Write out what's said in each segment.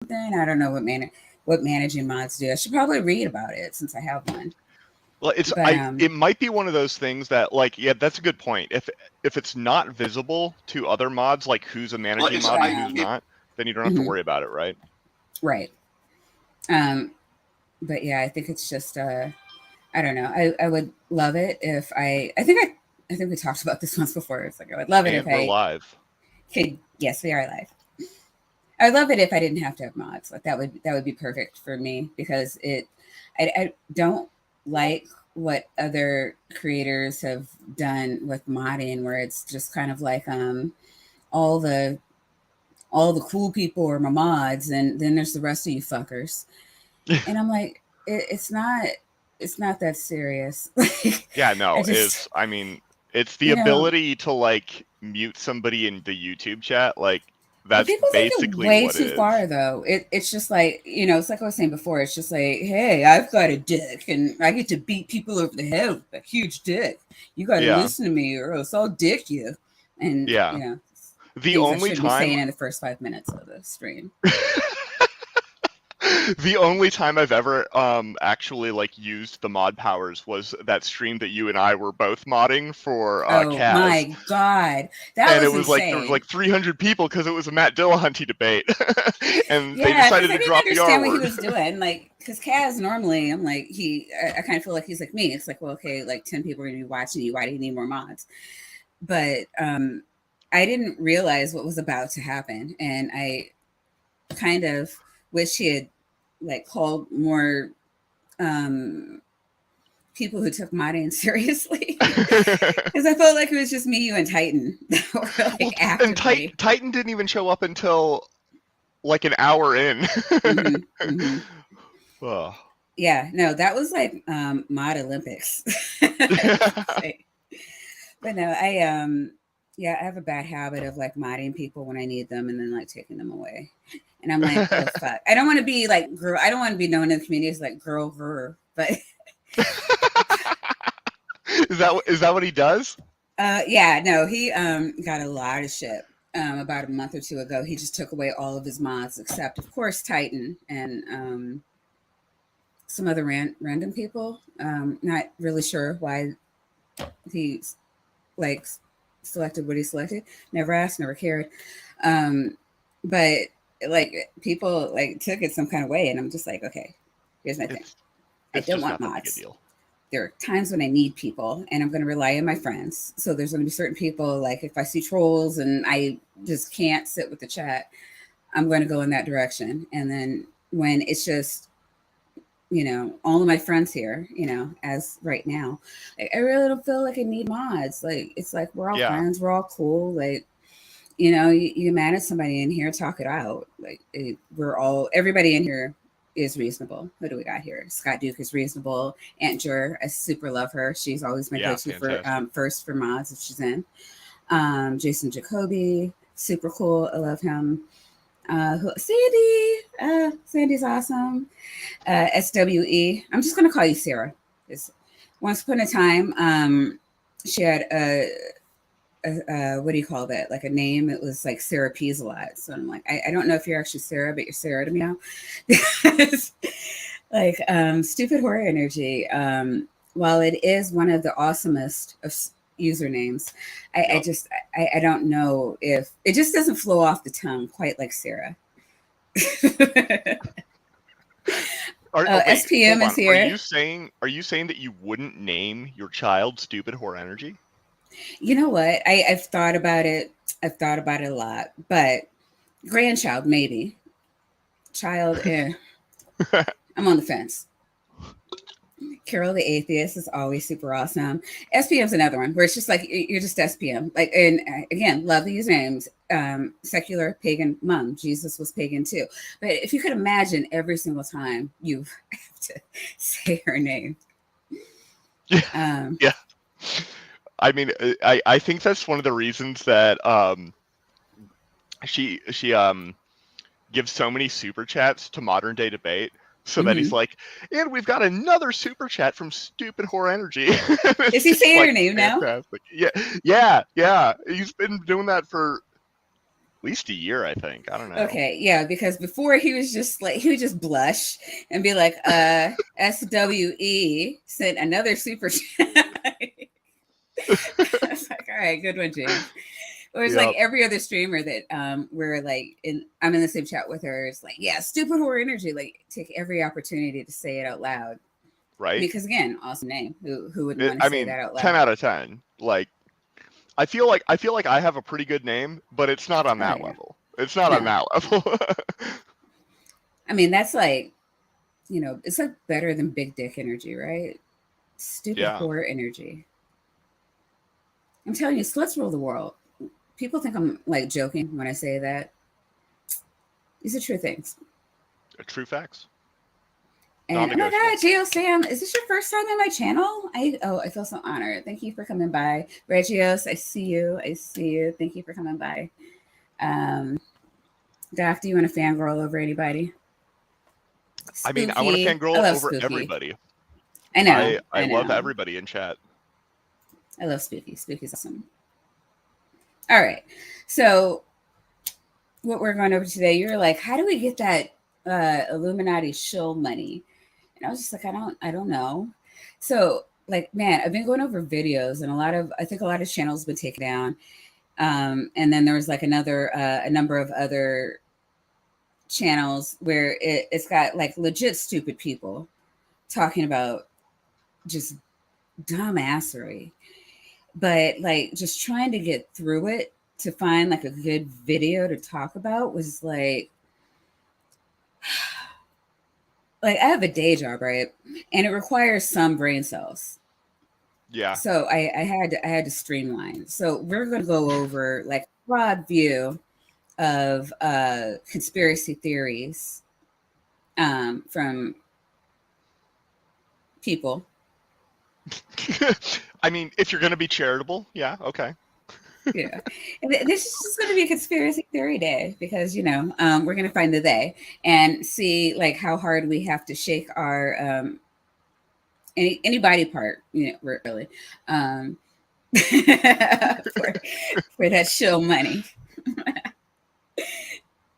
something. I don't know what managing mods do. I should probably read about it since I have one. Well, But it might be one of those things that, like, yeah, that's a good point. If it's not visible to other mods, like who's a managing mod and who's not, then you don't have to mhm, worry about it, right? right. Um, but yeah, I think it's just I don't know. I would love it if I think we talked about this once before. It's like I would love it if And we're I live. could. Yes, we are live. I'd love it if I didn't have to have mods. Like that would be perfect for me because I don't like what other creators have done with modding where it's just kind of like all the all the cool people are my mods and then there's the rest of you fuckers. And I'm like it's not that serious. Like Yeah, I no, just I mean, it's the you know ability to like mute somebody in the YouTube chat. Like, but that's people take it basically way what it too is. far, though. It's just like it's like I was saying before. It's just like, hey, I've got a dick, and I get to beat people over the head with a huge dick. You got to Yeah, listen to me, or else I'll dick you. And yeah. The things I only shouldn't be time saying in the first 5 minutes of the stream. the only time I've ever actually like used the mod powers was that stream that you and I were both modding for Oh Kaz. my god, that And was there was insane. like 300 people because it was a Matt Dillahunty debate, and they Yeah, because decided I to didn't drop the R understand what he word. was doing. Like, because Kaz normally, I'm like, I kind of feel like he's like me. It's like, well, okay, like 10 people are gonna be watching you. Why do you need more mods? But I didn't realize what was about to happen, and I kind of wish he had like called more um, people who took modding seriously, because I felt like it was just me, you, and Titan that were like Well, and actively. Titan didn't even show up until like an hour in. Hmm. Hmm. Oh. Yeah, no, that was like mod Olympics. Like, but no, yeah, I have a bad habit of like modding people when I need them and then like taking them away. And I'm like, oh fuck. I don't want to be like girl. I don't want to be known in the community as like girl her. But Is that what he does? yeah, no, he got a lot of shit. About a month or two ago, he just took away all of his mods except, of course, Titan and some other random people. Not really sure why he like selected what he selected. Never asked, never cared. Um, but like people like took it some kind of way, and I'm just like, okay, here's my thing. It's I it's don't just want not that big a mods. deal. There are times when I need people, and I'm going to rely on my friends. So there's going to be certain people, like if I see trolls and I just can't sit with the chat, I'm going to go in that direction. And then when it's just all of my friends here, as right now, like, I really don't feel like I need mods. Like it's like we're all Yeah. friends, we're all cool. Like you mad at somebody in here, talk it out. Like everybody in here is reasonable. Who do we got here? Scott Duke is reasonable. Aunt Jur, I super love her. She's always my Yeah, go-to for fantastic. first for mods if she's in. Jason Jacoby, super cool. I love him. Sandy's awesome. SWE. I'm just gonna call you Sarah. It's, once upon a time, she had what do you call that? Like a name. It was like Sarah Peas a lot. So I'm like, I don't know if you're actually Sarah, but you're Sarah to me now. Like stupid horror energy. While it is one of the awesomest of usernames, Yep. I don't know if it just doesn't flow off the tongue quite like Sarah. Okay, hold SPM is on. here. Are you saying that you wouldn't name your child Stupid Whore Energy? You know what? I've thought about it. I've thought about it a lot, but grandchild maybe. Child, I'm on the fence. Carol the Atheist is always super awesome. SPM's another one where it's just like you're just SPM. Like, and again, love these names. Secular pagan mom. Jesus was pagan too. But if you could imagine every single time you have to say her name. Yeah. Um, Yeah. I mean, I think that's one of the reasons that she gives so many super chats to Modern Day Debate, so that he's mhm. like, and we've got another super chat from Stupid Whore Energy. Is It's he just saying like her name now? fantastic. Yeah, yeah, yeah. He's been doing that for least a year, I think. I don't know. Okay, yeah, because before he was just like he would just blush and be like, SWE sent another super chat. I was like, all right, good one, James. Or it's like Yep. every other streamer that we're like I'm in the same chat with her. It's like, yeah, stupid horror energy. Like take every opportunity to say it out loud. Right? Because again, awesome name. Who wouldn't want to I say mean, that out 10 loud? out of 10. Like, I feel like I have a pretty good name, but it's not on Oh that yeah. level. It's not on No. that level. I mean, that's like, it's like better than big dick energy, right? Stupid Yeah. horror energy. I'm telling you, sluts rule the world. People think I'm like joking when I say that. These are true things. True facts. And oh my Non-negotiable. God, Geo Sam, is this your first time on my channel? I feel so honored. Thank you for coming by. Regios, I see you. I see you. Thank you for coming by. Doc, do you want to fangirl over anybody? I mean, I want to Spooky. I fangirl love over Spooky. everybody. I know. I I love know. everybody in chat. I love Spooky. Spooky's awesome. All right. So what we're going over today, you're like, how do we get that Illuminati shill money? And I was just like, I don't know. So like, man, I've been going over videos and I think a lot of channels been taken down. And then there was like a number of other channels where it's got like legit stupid people talking about just dumbassery, but like just trying to get through it to find like a good video to talk about was like I have a day job, right? And it requires some brain cells. Yeah. So I had to streamline. So we're gonna go over like a broad view of conspiracy theories from people. I mean, if you're going to be charitable, yeah, okay. Yeah. And this is just going to be a conspiracy theory day because, we're going to find the they and see like how hard we have to shake our any body part, really, for, for that shill money.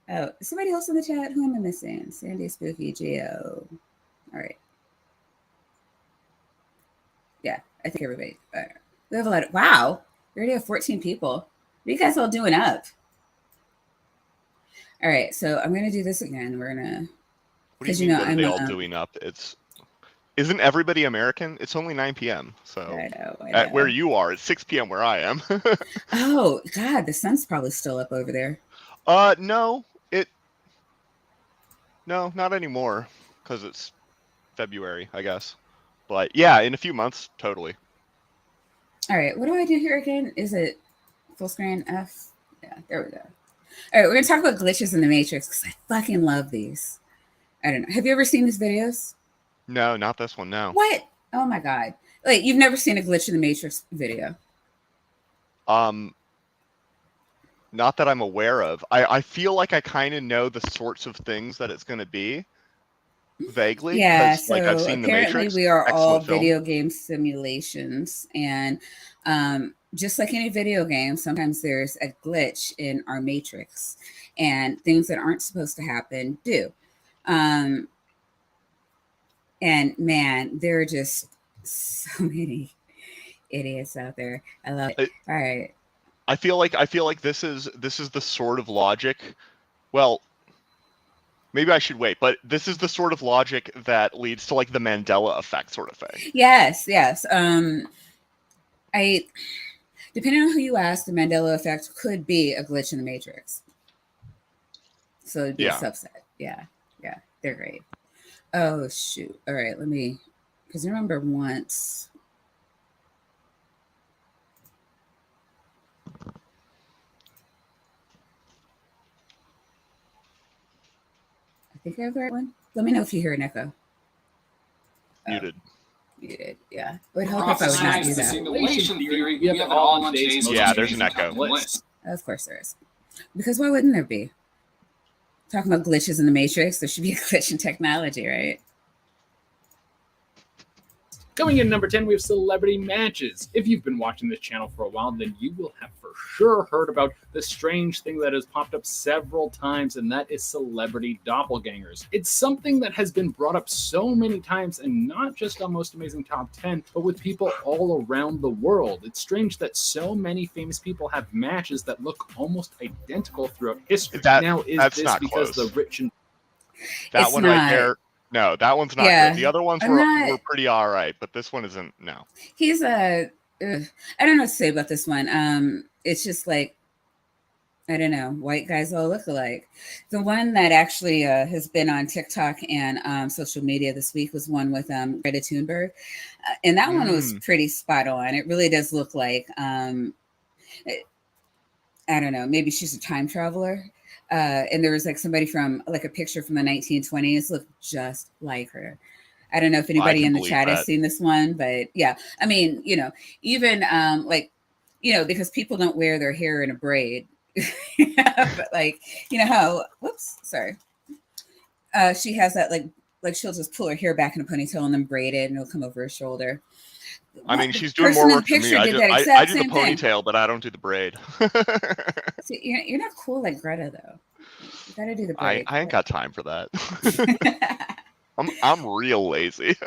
Oh, somebody else in the chat? Who am I missing? Sandy, Spooky, Geo. All right. Yeah, I think everybody. We have a lot. Wow. We already have 14 people. What are you guys all doing up? All right, so I'm gonna do this again. We're gonna. What do you mean? What are they all doing up? Isn't everybody American? It's only 9 p.m. So I know. at where you are, it's 6 p.m. where I am. Oh God, the sun's probably still up over there. No, not anymore because it's February, I guess. But yeah, in a few months, totally. All right, what do I do here again? Is it full screen F? Yeah, there we go. All right, we're gonna talk about glitches in the Matrix because I fucking love these. I don't know. Have you ever seen these videos? No, not this one. No. What? Oh my God! Like you've never seen a glitch in the Matrix video? Not that I'm aware of. I feel like I kind of know the sorts of things that it's going to be vaguely. Yeah. Like I've So seen The apparently Matrix. we are all Excellent film. video game simulations, and just like any video game, sometimes there's a glitch in our matrix, and things that aren't supposed to happen do. And man, there are just so many idiots out there. I love it. All right. I feel like this is the sort of logic. Well, maybe I should wait, but this is the sort of logic that leads to like the Mandela effect sort of thing. Yes. Depending on who you ask, the Mandela effect could be a glitch in the matrix. So it'd be a subset. Yeah. They're great. Oh shoot. All right, because I remember once. I think I have the right one. Let me know if you hear an echo. Muted. Muted, yeah. It would help if I would not do that. Simulation theory, we have it all on today's there's an echo. list. Of course there is. Because why wouldn't there be? Talking about glitches in the matrix, there should be a glitch in technology, right? Coming in number 10, we have celebrity matches. If you've been watching this channel for a while, then you will have for sure heard about the strange thing that has popped up several times, and that is celebrity doppelgangers. It's something that has been brought up so many times, and not just on Most Amazing Top 10, but with people all around the world. It's strange that so many famous people have matches that look almost identical throughout history. Now, is that's this not because close. the rich and... That It's one not. right there. No, that one's not Yeah, good. The other ones I'm were not- pretty all right, but this one isn't. No. He's a. I don't know what to say about this one. It's just like, I don't know, white guys all look alike. The one that actually has been on TikTok and social media this week was one with Greta Thunberg, and that one was pretty spot on. It really does look like, I don't know, maybe she's a time traveler. And there was like somebody from like a picture from the 1920s looked just like her. I don't know if anybody in the chat has seen this one, but yeah, I mean, you know, even like, you know, because people don't wear their hair in a braid, but like, you know how, whoops, sorry. She has that like she'll just pull her hair back in a ponytail and then braid it and it'll come over her shoulder. I mean, she's doing more work than me. I do the ponytail, but I don't do the braid. See, you're not cool like Greta, though. You gotta do the braid. I ain't got time for that. I'm real lazy.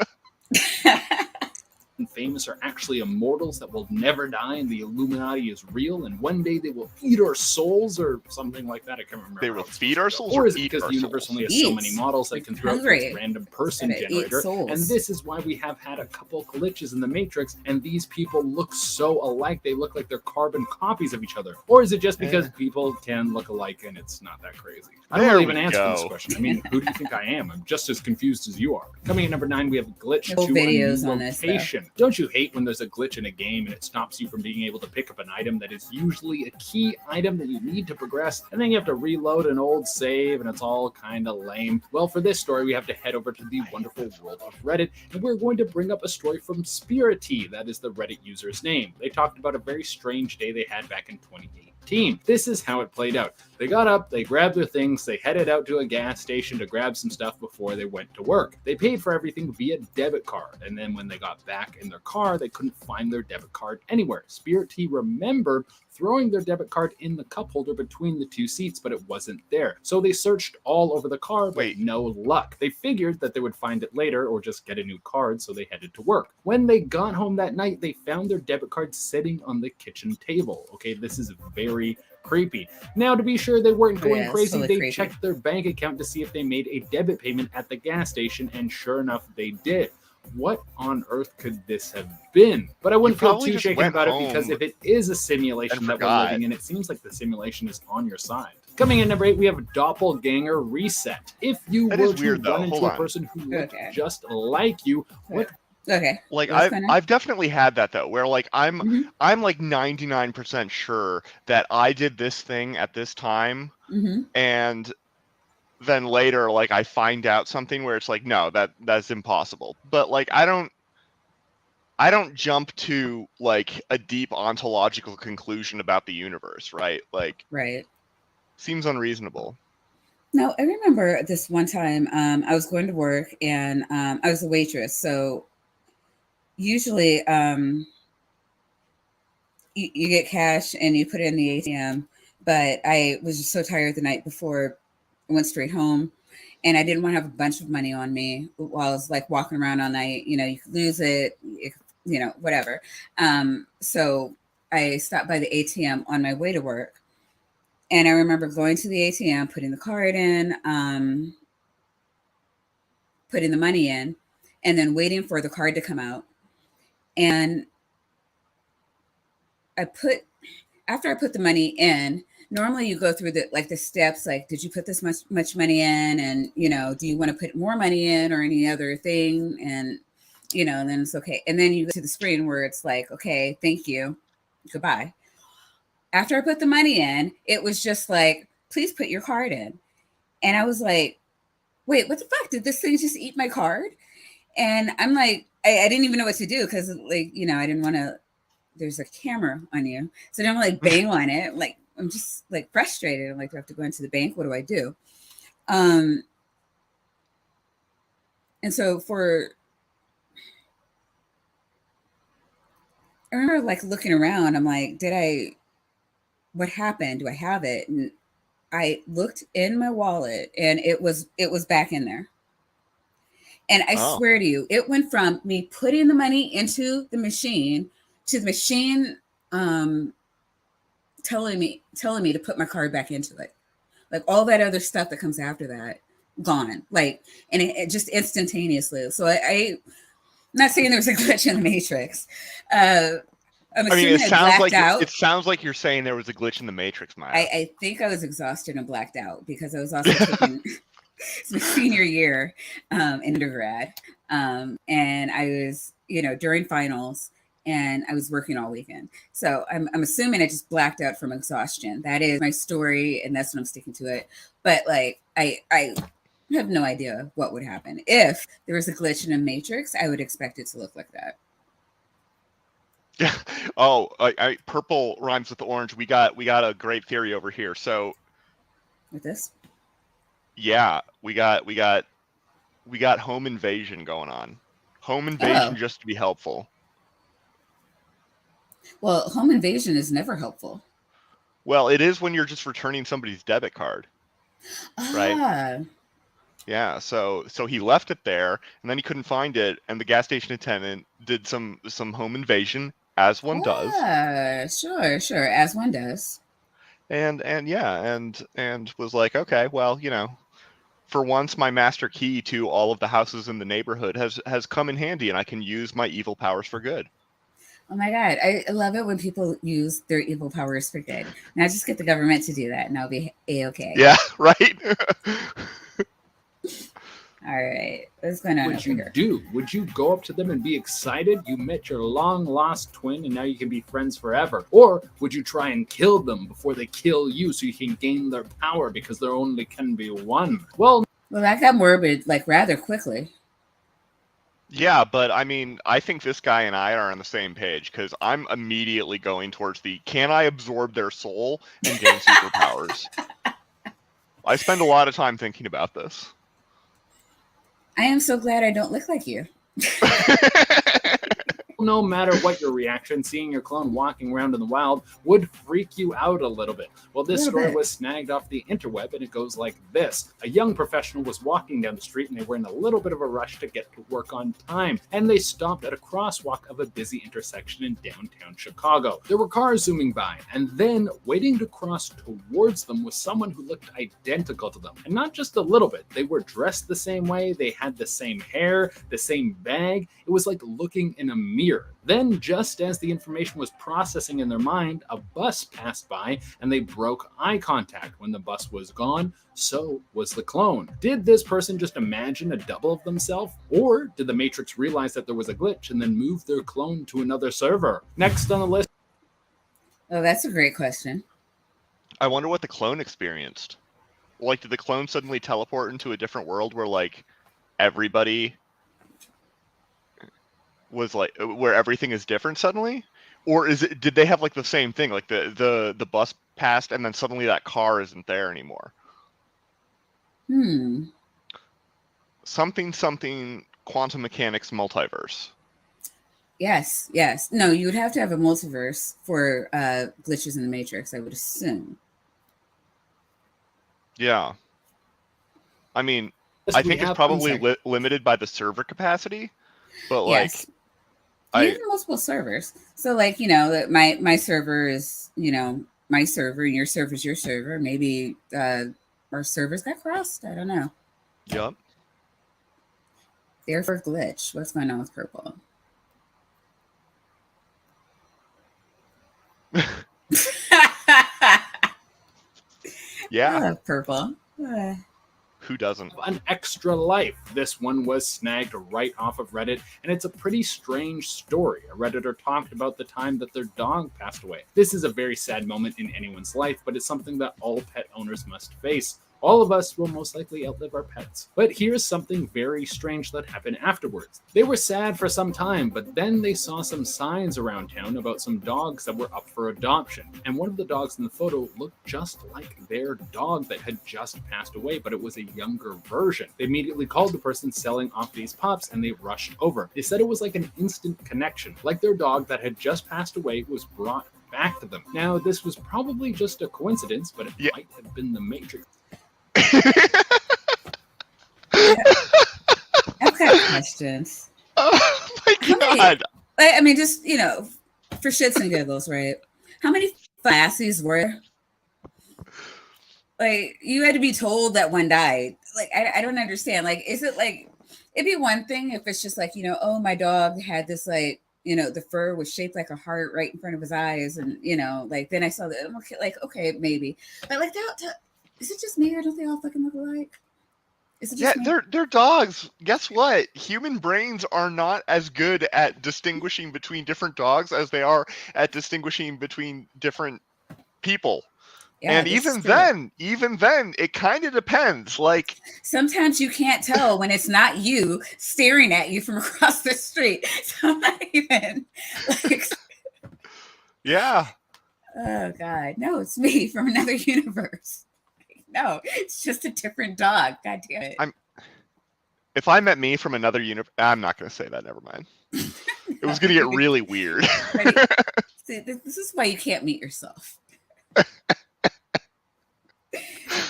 Famous are actually immortals that will never die, and the Illuminati is real, and one day they will eat our souls or something like that. I can't remember. They will feed our souls, or is it because the universe only has so many models that can throw out this random person generator? And this is why we have had a couple glitches in the Matrix, and these people look so alike. They look like they're carbon copies of each other. Or is it just because people can look alike and it's not that crazy? I don't really even answer this question. I mean, who do you think I am? I'm just as confused as you are. Coming in number 9, we have glitch to videos a new on location. Don't you hate when there's a glitch in a game and it stops you from being able to pick up an item that is usually a key item that you need to progress, and then you have to reload an old save and it's all kind of lame? Well, for this story, we have to head over to the wonderful world of Reddit, and we're going to bring up a story from Spirity. That is the Reddit user's name. They talked about a very strange day they had back in 2018. This is how it played out. They got up, they grabbed their things, they headed out to a gas station to grab some stuff before they went to work. They paid for everything via debit card, and then when they got back in their car, they couldn't find their debit card anywhere. Spirit T remembered throwing their debit card in the cup holder between the two seats, but it wasn't there. So they searched all over the car, but no luck. They figured that they would find it later or just get a new card, so they headed to work. When they got home that night, they found their debit card sitting on the kitchen table. Okay, this is very creepy. Now, to be sure they weren't going crazy, they checked their bank account to see if they made a debit payment at the gas station, and sure enough, they did. What on earth could this have been? But I wouldn't feel too shaken about it, because if it is a simulation that we're living in, it seems like the simulation is on your side. Coming in number 8, we have Doppelganger Reset. If you were to run into a person who looked just like you, what... Like I've definitely had that though, where like I'm like 99% sure that I did this thing at this time, and then later like I find out something where it's like, no, that's impossible. But like I don't jump to like a deep ontological conclusion about the universe, right? Like seems unreasonable. No, I remember this one time I was going to work and I was a waitress, so usually you get cash and you put it in the ATM, but I was just so tired the night before, I went straight home, and I didn't want to have a bunch of money on me while I was like walking around all night. You know, you could lose it, you know, whatever. So I stopped by the ATM on my way to work, and I remember going to the ATM, putting the card in, putting the money in, and then waiting for the card to come out. And after I put the money in, normally you go through the steps, like, did you put this much money in? And, you know, do you want to put more money in or any other thing? And, you know, and then it's okay. And then you go to the screen where it's like, okay, thank you, goodbye. After I put the money in, it was just like, please put your card in. And I was like, wait, what the fuck? Did this thing just eat my card? And I'm like, I didn't even know what to do, because, like, you know, I didn't want to, there's a camera on you. So I don't like bang on it. Like, I'm just like frustrated. I'm like, do I have to go into the bank? What do I do? And so remember like looking around. I'm like, what happened? Do I have it? And I looked in my wallet and it was back in there. And I swear to you, it went from me putting the money into the machine to the machine telling me to put my card back into it. Like all that other stuff that comes after that, gone. Like, and it just instantaneously. So I'm not saying there was a glitch in the Matrix. I'm assuming it sounds like you're saying there was a glitch in the Matrix, Maya. I think I was exhausted and blacked out because I was also taking it's my senior year in undergrad. And I was, during finals, and I was working all weekend. So I'm assuming I just blacked out from exhaustion. That is my story, and that's what I'm sticking to it. But like, I have no idea what would happen. If there was a glitch in a Matrix, I would expect it to look like that. Yeah. Purple rhymes with orange. We got a great theory over here. So with this? Yeah, we got home invasion going on. Home invasion just to be helpful. Well, home invasion is never helpful. Well, it is when you're just returning somebody's debit card. Right? Yeah, so he left it there and then he couldn't find it, and the gas station attendant did some home invasion, as one does. Sure, as one does. And was like, okay, well, for once my master key to all of the houses in the neighborhood has come in handy, and I can use my evil powers for good. Oh my God. I love it when people use their evil powers for good. Now just get the government to do that and I'll be A-okay. Yeah, right? All right. What's going on over here? Would you go up to them and be excited? You met your long-lost twin and now you can be friends forever. Or would you try and kill them before they kill you so you can gain their power because there only can be one? Well, that got morbid like rather quickly. Yeah, but I mean, I think this guy and I are on the same page because I'm immediately going towards can I absorb their soul and gain superpowers? I spend a lot of time thinking about this. I am so glad I don't look like you. No matter what your reaction, seeing your clone walking around in the wild would freak you out a little bit. Well, this story was snagged off the interweb, and it goes like this. A young professional was walking down the street, and they were in a little bit of a rush to get to work on time, and they stopped at a crosswalk of a busy intersection in downtown Chicago. There were cars zooming by, and then waiting to cross towards them was someone who looked identical to them. And not just a little bit. They were dressed the same way, they had the same hair, the same bag. It was like looking in a mirror. Then, just as the information was processing in their mind, a bus passed by and they broke eye contact. When the bus was gone, so was the clone. Did this person just imagine a double of themselves? Or did the Matrix realize that there was a glitch and then move their clone to another server? Next on the list. Oh, that's a great question. I wonder what the clone experienced. Like, did the clone suddenly teleport into a different world where, like, everybody was like where everything is different suddenly, or did they have like the same thing, like the bus passed and then suddenly that car isn't there anymore? Something quantum mechanics multiverse. Yes. No, you would have to have a multiverse for glitches in the Matrix, I would assume. Yeah, I mean, I think it's probably limited by the server capacity, but like we have multiple servers. So like, my server is, my server, and your server is your server. Maybe our servers got crossed. I don't know. Yep. Therefore glitch. What's going on with purple? Yeah. I love purple. Who doesn't? An extra life. This one was snagged right off of Reddit, and it's a pretty strange story. A Redditor talked about the time that their dog passed away. This is a very sad moment in anyone's life, but it's something that all pet owners must face. All of us will most likely outlive our pets. But here's something very strange that happened afterwards. They were sad for some time, but then they saw some signs around town about some dogs that were up for adoption. And one of the dogs in the photo looked just like their dog that had just passed away, but it was a younger version. They immediately called the person selling off these pups and they rushed over. They said it was like an instant connection, like their dog that had just passed away was brought back to them. Now, this was probably just a coincidence, but it might have been the Matrix. I've got questions. Oh my God. I mean, just, you know, for shits and giggles, right? How many Lassies were? Like, you had to be told that one died. Like, I don't understand. Like, is it like, it'd be one thing if it's just like, you know, oh, my dog had this, like, you know, the fur was shaped like a heart right in front of his eyes. And, you know, like, then I saw that, like, okay, maybe. But, like, is it just me or don't they all fucking look alike? They're dogs. Guess what? Human brains are not as good at distinguishing between different dogs as they are at distinguishing between different people. Yeah, and even then, it kind of depends. Like, sometimes you can't tell when it's not you staring at you from across the street. So I'm not even like, yeah. Oh God, no, it's me from another universe. No, it's just a different dog. God damn it. If I met me from another universe, I'm not going to say that. Never mind. It was going to get really weird. See, this is why you can't meet yourself.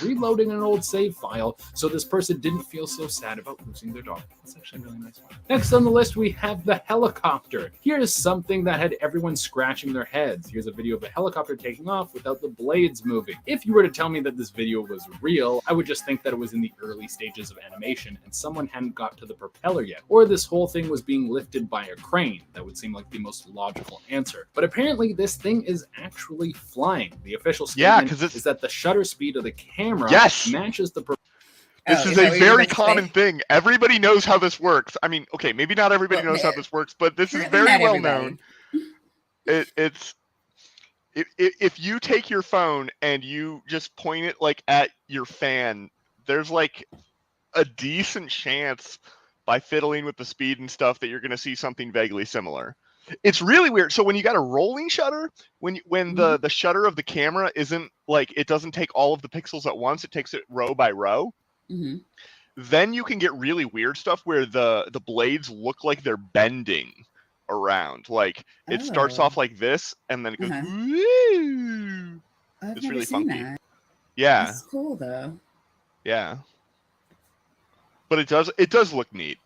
Reloading an old save file so this person didn't feel so sad about losing their dog. That's actually a really nice one. Next on the list, we have the helicopter. Here's something that had everyone scratching their heads. Here's a video of a helicopter taking off without the blades moving. If you were to tell me that this video was real, I would just think that it was in the early stages of animation and someone hadn't got to the propeller yet. Or this whole thing was being lifted by a crane. That would seem like the most logical answer. But apparently this thing is actually flying. The official statement is that the shutter speed of the camera matches the This is a very common thing. Everybody knows how this works. I mean, okay, maybe not everybody knows how this works, but this is very well known. If you take your phone and you just point it like at your fan, there's like a decent chance by fiddling with the speed and stuff that you're going to see something vaguely similar. It's really weird. So when you got a rolling shutter, when the shutter of the camera isn't like, it doesn't take all of the pixels at once, it takes it row by row. Mm-hmm. Then you can get really weird stuff where the blades look like they're bending around. Like it starts off like this and then it goes, woo! It's really funky. That. Yeah. That's cool though. Yeah. But it does look neat.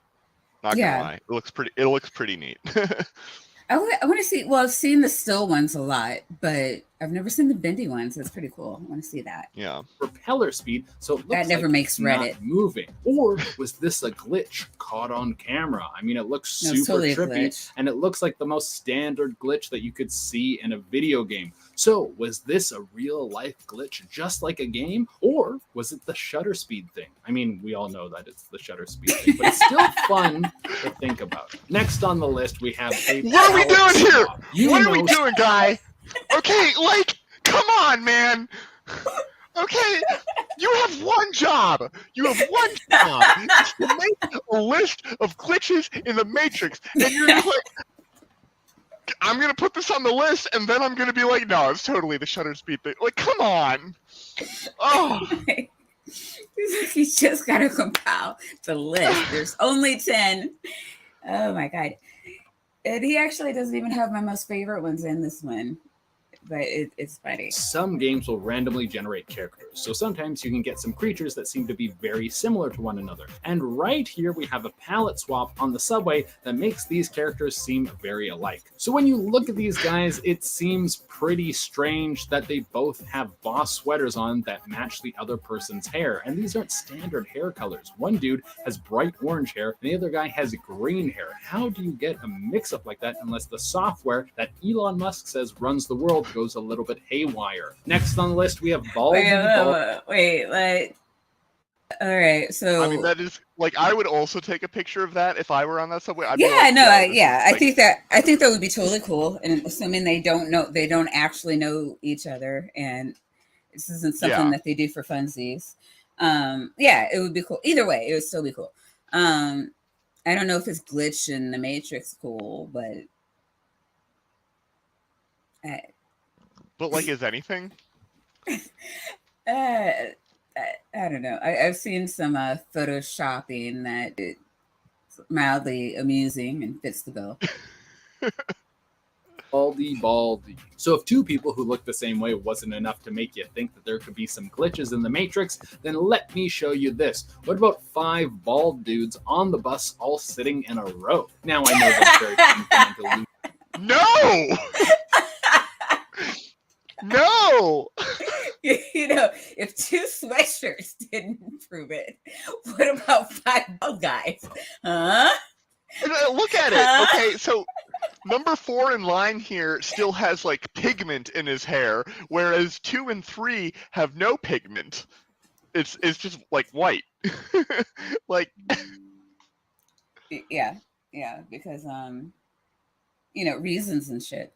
Not gonna lie. It looks pretty neat. I want to see. Well, I've seen the still ones a lot, but I've never seen the bendy ones. That's pretty cool. I want to see that. Yeah. Propeller speed, so it looks that never like makes Reddit moving. Or was this a glitch caught on camera? I mean, it looks super totally trippy, and it looks like the most standard glitch that you could see in a video game. So, was this a real life glitch, just like a game, or was it the shutter speed thing? I mean, we all know that it's the shutter speed thing, but it's still fun to think about. Next on the list, we have a what are we doing here? What are we doing, guy? Okay, like, come on, man. Okay, you have one job. You have one job. It's to make a list of glitches in the Matrix, and you're just like, I'm going to put this on the list, and then I'm going to be like, no, it's totally the shutter speed thing. Like, come on. Oh. He's just got to compile the list. There's only 10. Oh, my God. And he actually doesn't even have my most favorite ones in this one. But it's funny. Some games will randomly generate characters, so sometimes you can get some creatures that seem to be very similar to one another. And right here we have a palette swap on the subway that makes these characters seem very alike. So when you look at these guys, it seems pretty strange that they both have boss sweaters on that match the other person's hair, and these aren't standard hair colors. One dude has bright orange hair, and the other guy has green hair. How do you get a mix-up like that unless the software that Elon Musk says runs the world goes a little bit haywire? Next on the list, we have Bald. Wait, all right, so I mean, that is like, I would also take a picture of that if I were on that subway. I think that would be totally cool, and assuming they don't actually know each other, and this isn't something that they do for funsies. Yeah, it would be cool. Either way, it would still be cool. I don't know if it's glitch in the Matrix cool, but like, is anything? I don't know. I've seen some photoshopping that it's mildly amusing and fits the bill. Baldy. So if two people who look the same way wasn't enough to make you think that there could be some glitches in the Matrix, then let me show you this. What about 5 bald dudes on the bus all sitting in a row? Now I know that's very fundamental. No! No! You know, if 2 sweatshirts didn't prove it, what about 5 bald guys? Huh? Look at it. Okay, so number 4 in line here still has like pigment in his hair, whereas 2 and 3 have no pigment. It's just like white. Like, yeah, because you know, reasons and shit.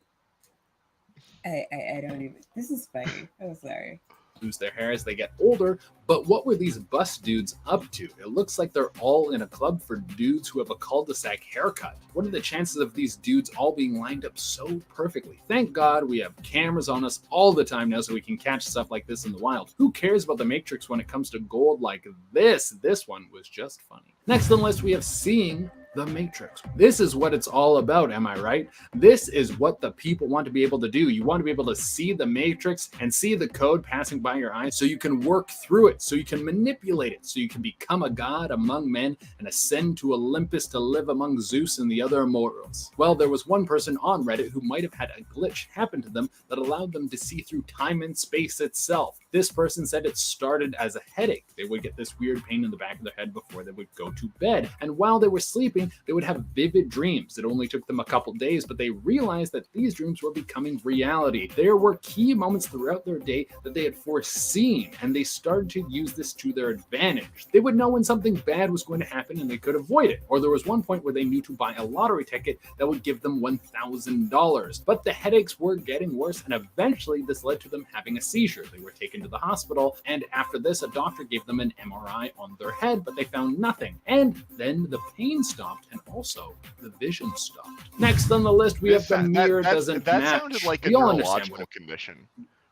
I don't even. This is funny. I'm sorry. Lose their hair as they get older, but what were these bus dudes up to? It looks like they're all in a club for dudes who have a cul-de-sac haircut. What are the chances of these dudes all being lined up so perfectly? Thank God we have cameras on us all the time now so we can catch stuff like this in the wild. Who cares about the Matrix when it comes to gold like this? This one was just funny. Next on the list, we have seeing the Matrix. This is what it's all about, am I right? This is what the people want to be able to do. You want to be able to see the Matrix and see the code passing by your eyes so you can work through it, so you can manipulate it, so you can become a god among men and ascend to Olympus to live among Zeus and the other immortals. Well, there was one person on Reddit who might have had a glitch happen to them that allowed them to see through time and space itself. This person said it started as a headache. They would get this weird pain in the back of their head before they would go to bed. And while they were sleeping, they would have vivid dreams. It only took them a couple days, but they realized that these dreams were becoming reality. There were key moments throughout their day that they had foreseen, and they started to use this to their advantage. They would know when something bad was going to happen and they could avoid it. Or there was one point where they knew to buy a lottery ticket that would give them $1,000. But the headaches were getting worse, and eventually this led to them having a seizure. They were taken to the hospital, and after this, a doctor gave them an MRI on their head, but they found nothing. And then the pain stopped, and also the vision stopped. Next on the list, we have the mirror doesn't match. That sounded like a neurological condition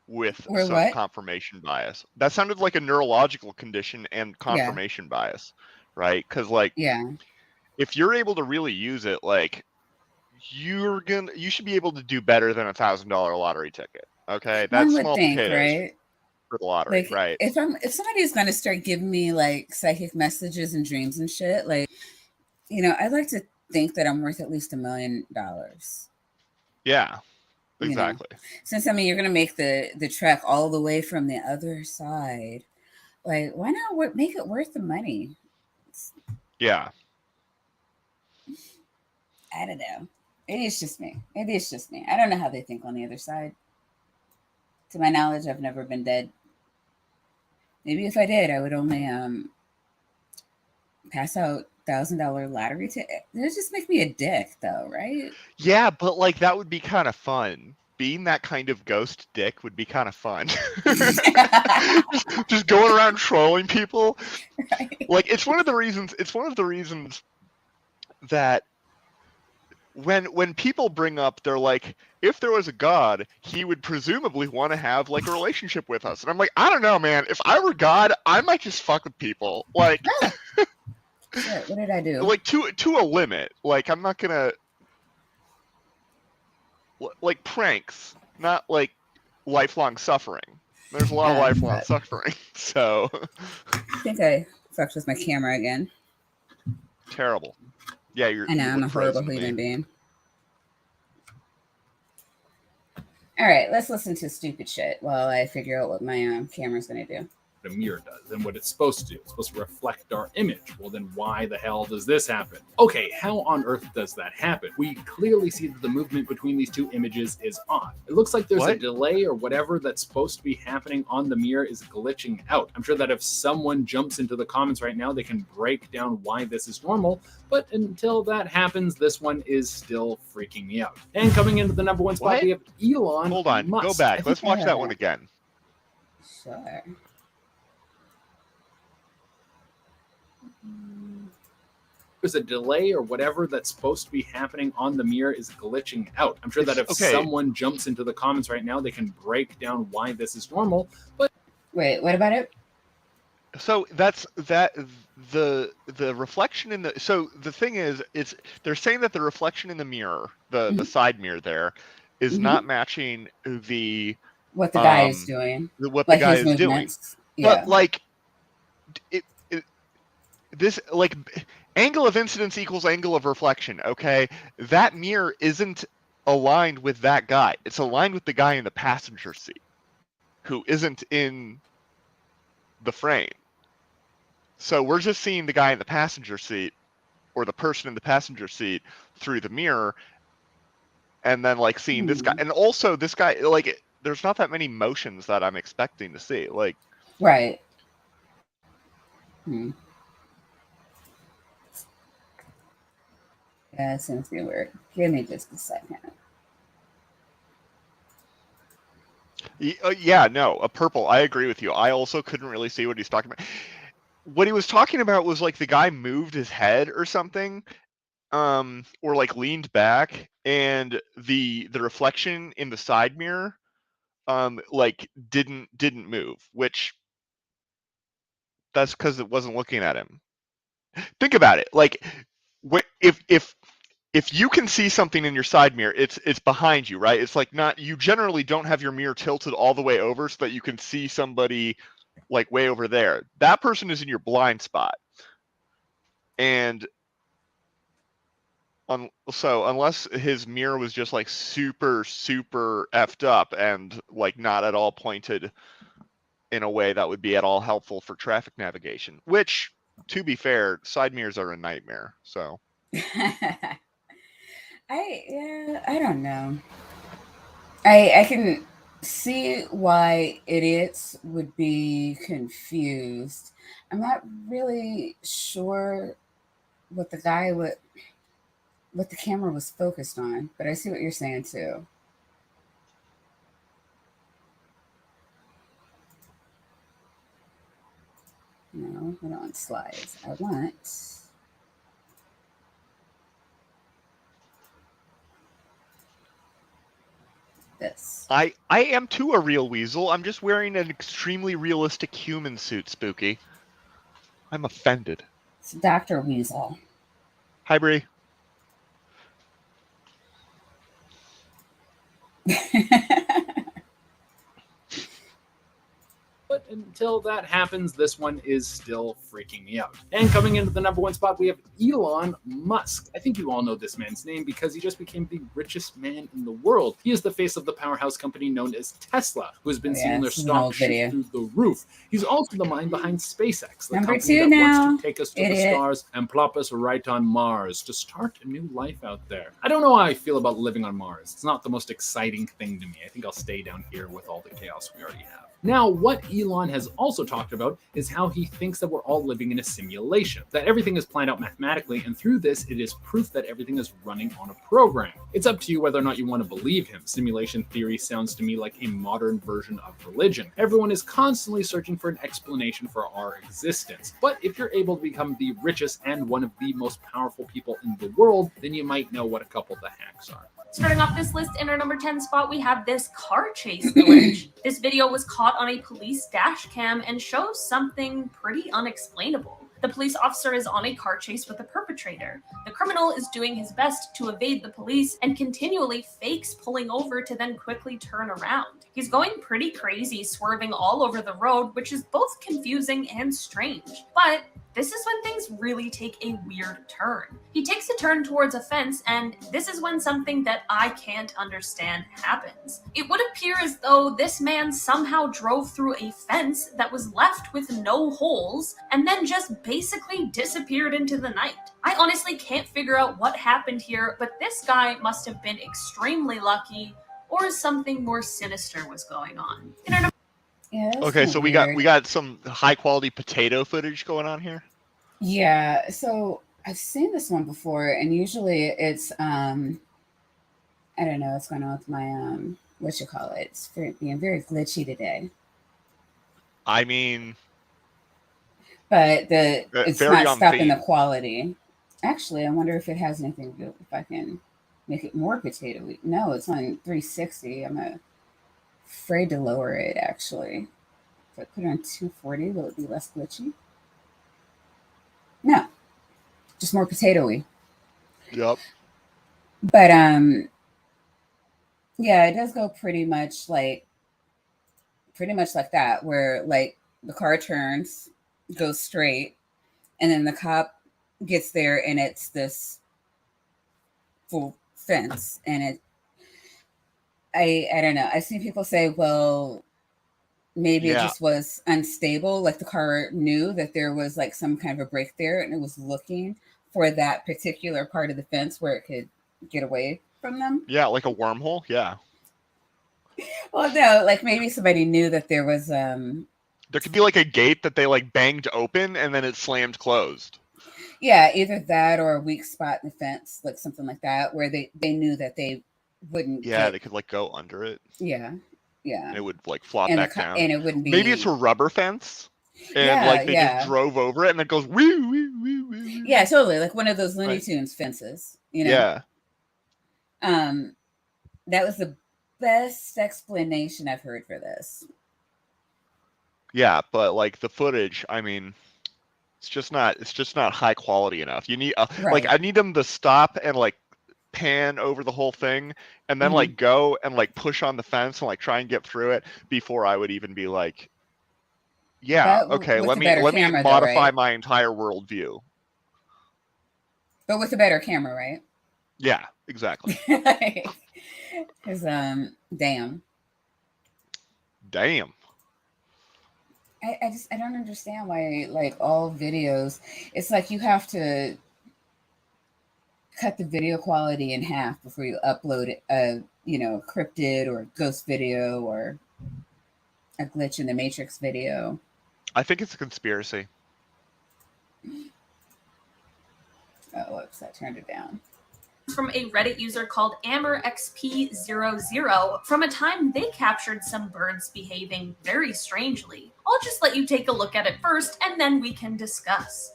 with some confirmation bias. That sounded like a neurological condition and confirmation bias, right? Because if you're able to really use it, like you should be able to do better than $1,000 lottery ticket. Okay, that's small potatoes, right? For the lottery, like, right? If somebody's gonna start giving me like psychic messages and dreams and shit, like, you know, I'd like to think that I'm worth at least $1 million. Yeah, exactly. You know? Since I mean, you're gonna make the trek all the way from the other side, like, why not make it worth the money? Yeah. I don't know. Maybe it's just me. I don't know how they think on the other side. To my knowledge, I've never been dead. Maybe if I did, I would only pass out $1,000 lottery ticket. It just make me a dick, though, right? Yeah, but like that would be kind of fun. Being that kind of ghost dick would be kind of fun. just going around trolling people. Right. Like it's one of the reasons that when people bring up, they're like, if there was a god, he would presumably want to have like a relationship with us. And I'm like, I don't know, man. If I were God, I might just fuck with people. Like, shit, what did I do? Like to a limit. Like I'm not gonna like pranks, not like lifelong suffering. There's a lot of lifelong suffering. So I think I fucked with my camera again. Terrible. Yeah, I know, I'm a horrible human being. All right, let's listen to stupid shit while I figure out what my camera's going to do. A mirror does and what it's supposed to do. It's supposed to reflect our image. Well, then why the hell does this happen? Okay, how on earth does that happen? We clearly see that the movement between these two images is off. It looks like there's a delay or whatever that's supposed to be happening on the mirror is glitching out. I'm sure that if someone jumps into the comments right now, they can break down why this is normal. But until that happens, this one is still freaking me out. And coming into the number 1 spot, we have Elon Hold on, Musk. go back. Let's watch that one again. Sure. There's a delay or whatever that's supposed to be happening on the mirror is glitching out. I'm sure that if someone jumps into the comments right now, they can break down why this is normal. But wait, what about it? So that's the reflection in the, so the thing is, they're saying that the reflection in the mirror, the side mirror there, is not matching what the guy is doing, what the guy is doing. Yeah. But like this, like, angle of incidence equals angle of reflection. Okay, that mirror isn't aligned with that guy. It's aligned with the guy in the passenger seat, who isn't in the frame. So we're just seeing the guy in the passenger seat, or the person in the passenger seat, through the mirror, and then like seeing this guy. And also this guy, like, there's not that many motions that I'm expecting to see. Like, right. Yeah, it seems to be weird. Give me just a second. Yeah, no, a purple. I agree with you. I also couldn't really see what he's talking about. What he was talking about was like the guy moved his head or something, or like leaned back, and the reflection in the side mirror, like didn't move, which that's because it wasn't looking at him. Think about it. Like, if you can see something in your side mirror, it's behind you, right? It's like, not, you generally don't have your mirror tilted all the way over so that you can see somebody like way over there. That person is in your blind spot. And so unless his mirror was just like super effed up and like not at all pointed in a way that would be at all helpful for traffic navigation, which, to be fair, side mirrors are a nightmare. So I don't know. I can see why idiots would be confused. I'm not really sure what the camera was focused on, but I see what you're saying too. No, hold on, slides. I want this. I am too a real weasel. I'm just wearing an extremely realistic human suit, Spooky. I'm offended. It's Dr. Weasel. Hi, Bree. But until that happens, this one is still freaking me out. And coming into the number one spot, we have Elon Musk. I think you all know this man's name because he just became the richest man in the world. He is the face of the powerhouse company known as Tesla, who has been seeing their stock shoot through the roof. He's also the mind behind SpaceX, the company that wants to take us to the stars and plop us right on Mars to start a new life out there. I don't know how I feel about living on Mars. It's not the most exciting thing to me. I think I'll stay down here with all the chaos we already have. Now, what Elon has also talked about is how he thinks that we're all living in a simulation, that everything is planned out mathematically, and through this, it is proof that everything is running on a program. It's up to you whether or not you want to believe him. Simulation theory sounds to me like a modern version of religion. Everyone is constantly searching for an explanation for our existence. But if you're able to become the richest and one of the most powerful people in the world, then you might know what a couple of the hacks are. Starting off this list in our number 10 spot, we have this car chase glitch. This video was caught on a police dash cam and shows something pretty unexplainable. The police officer is on a car chase with the perpetrator. The criminal is doing his best to evade the police and continually fakes pulling over to then quickly turn around. He's going pretty crazy, swerving all over the road, which is both confusing and strange. But this is when things really take a weird turn. He takes a turn towards a fence, and this is when something that I can't understand happens. It would appear as though this man somehow drove through a fence that was left with no holes, and then just basically disappeared into the night. I honestly can't figure out what happened here, but this guy must have been extremely lucky, or something more sinister was going on. Yeah, okay, so weird. we got some high quality potato footage going on here. Yeah, so I've seen this one before, and usually it's I don't know what's going on with my what you call it. It's being very glitchy today. I mean, but it's very not on stopping theme. the quality. Actually, I wonder if it has anything to do if I can make it more potato-y. No, it's on 360. I'm afraid to lower it, actually. If I put it on 240, will it be less glitchy? No, just more potato-y. Yep. But yeah, it does go pretty much like that, where like the car turns, goes straight, and then the cop gets there, and it's this full fence, and I don't know. I've seen people say, well, maybe it just was unstable, like the car knew that there was like some kind of a break there, and it was looking for that particular part of the fence where it could get away from them. Yeah, like a wormhole. Yeah. Well, no, like maybe somebody knew that there was there could be like a gate that they like banged open and then it slammed closed. Yeah, either that or a weak spot in the fence, like something like that, where they knew that they wouldn't. Yeah, they could like go under it. Yeah, yeah. And it would like flop back down. And it wouldn't be. Maybe it's a rubber fence, and like they just drove over it, and it goes woo woo woo woo. Yeah, totally, like one of those Looney Tunes fences, you know. Yeah. That was the best explanation I've heard for this. Yeah, but like the footage, I mean, it's just not high quality enough. You need like I need them to stop and like pan over the whole thing and then like go and like push on the fence and like try and get through it before I would even be like, yeah, okay, let me modify my entire worldview. But with a better camera, right? Yeah, exactly. Because damn. I don't understand why, like, all videos, it's like you have to cut the video quality in half before you upload a cryptid or ghost video or a glitch in the Matrix video. I think it's a conspiracy. Oh, whoops, I turned it down. From a Reddit user called AmberXP00 from a time they captured some birds behaving very strangely. I'll just let you take a look at it first, and then we can discuss.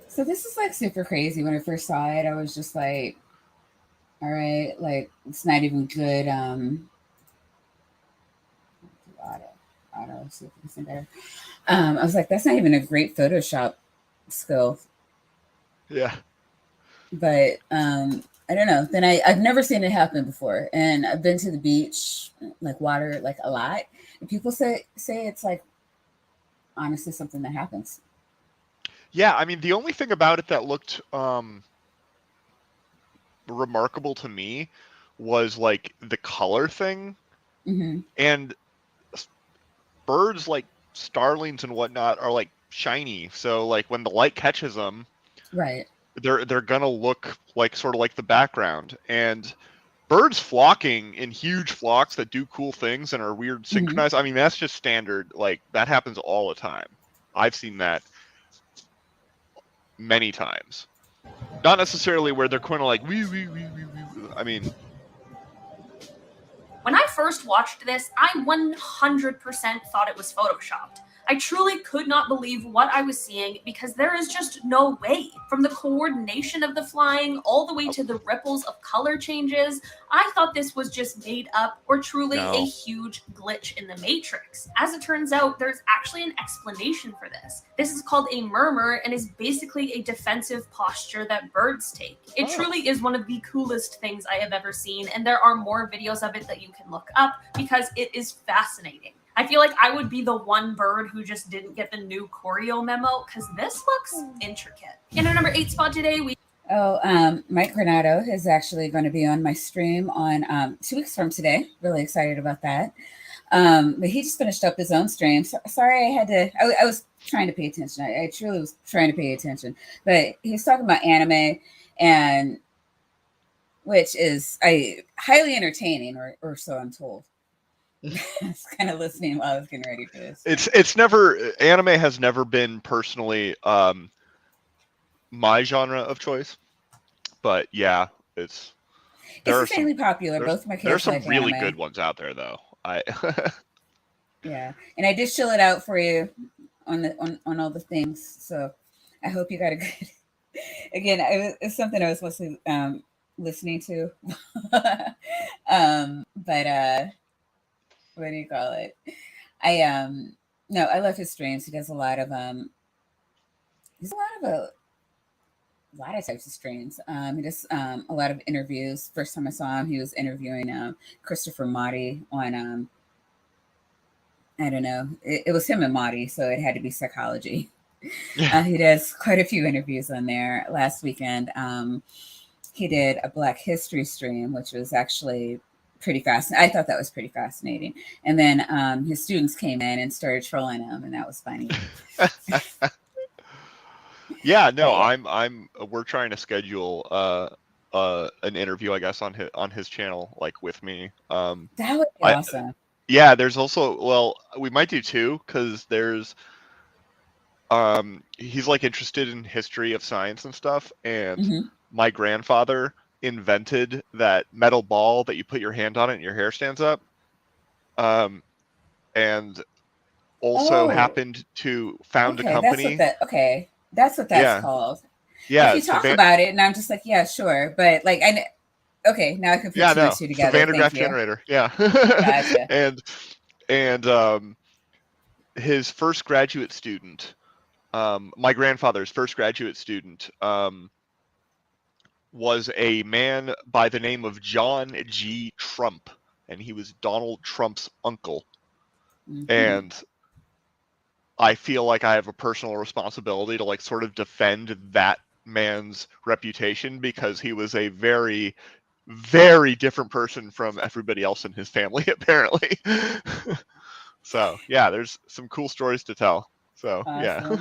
So this is like super crazy. When I first saw it, I was just like, all right, like it's not even good. Auto, see if we can see better. I was like, that's not even a great Photoshop skill. Yeah. But I don't know. Then I've never seen it happen before. And I've been to the beach, like water, like a lot. And people say it's like honestly something that happens. Yeah, I mean, the only thing about it that looked remarkable to me was like the color thing. Mm-hmm. And birds like starlings and whatnot are like shiny. So like when the light catches them, right, they're gonna look like sort of like the background. And birds flocking in huge flocks that do cool things and are weird synchronized. I mean, that's just standard. Like that happens all the time. I've seen that many times. Not necessarily where they're kind of like wee wee wee wee wee. I mean, when I first watched this, I 100% thought it was photoshopped. I truly could not believe what I was seeing because there is just no way. From the coordination of the flying all the way to the ripples of color changes, I thought this was just made up or truly a huge glitch in the Matrix. As it turns out, there's actually an explanation for this. This is called a murmur and is basically a defensive posture that birds take. It truly is one of the coolest things I have ever seen, and there are more videos of it that you can look up because it is fascinating. I feel like I would be the one bird who just didn't get the new choreo memo because this looks intricate. In our number 8 spot today, Mike Granado is actually going to be on my stream on 2 weeks from today. Really excited about that. But he just finished up his own stream. Sorry, I had to. I was trying to pay attention. I truly was trying to pay attention. But he was talking about anime, and which is highly entertaining, or so I'm told. was kind of listening while I was getting ready for this. It's never, anime has never been personally my genre of choice, but yeah, it's insanely popular. Both of my kids there's some like really anime. good ones out there though. Yeah, and I did chill it out for you on all the things. So I hope you got a good. Again, it's something I was mostly listening to. But what do you call it? No, I love his streams. He does a lot of he's a lot of types of streams. He does a lot of interviews. First time I saw him, he was interviewing Christopher Motti on I don't know. It was him and Motti, so it had to be psychology. Yeah. He does quite a few interviews on there. Last weekend, he did a Black History stream, which was actually pretty fascinating. I thought that was pretty fascinating. And then his students came in and started trolling him, and that was funny. Yeah, no, we're trying to schedule an interview, I guess, on his channel, like with me. That would be awesome. Yeah, there's also, well, we might do two, because there's he's like interested in history of science and stuff, and my grandfather invented that metal ball that you put your hand on it and your hair stands up, and also happened to found a company. That's what that's called. Yeah, if you talk about it, and I'm just like, yeah, sure, but like okay, now I can put two and two together. Van der Graaf generator, yeah. Gotcha. and his first graduate student, my grandfather's first graduate student, was a man by the name of John G. Trump, and he was Donald Trump's uncle. And I feel like I have a personal responsibility to like sort of defend that man's reputation, because he was a very, very different person from everybody else in his family, apparently. So yeah, there's some cool stories to tell. So yeah.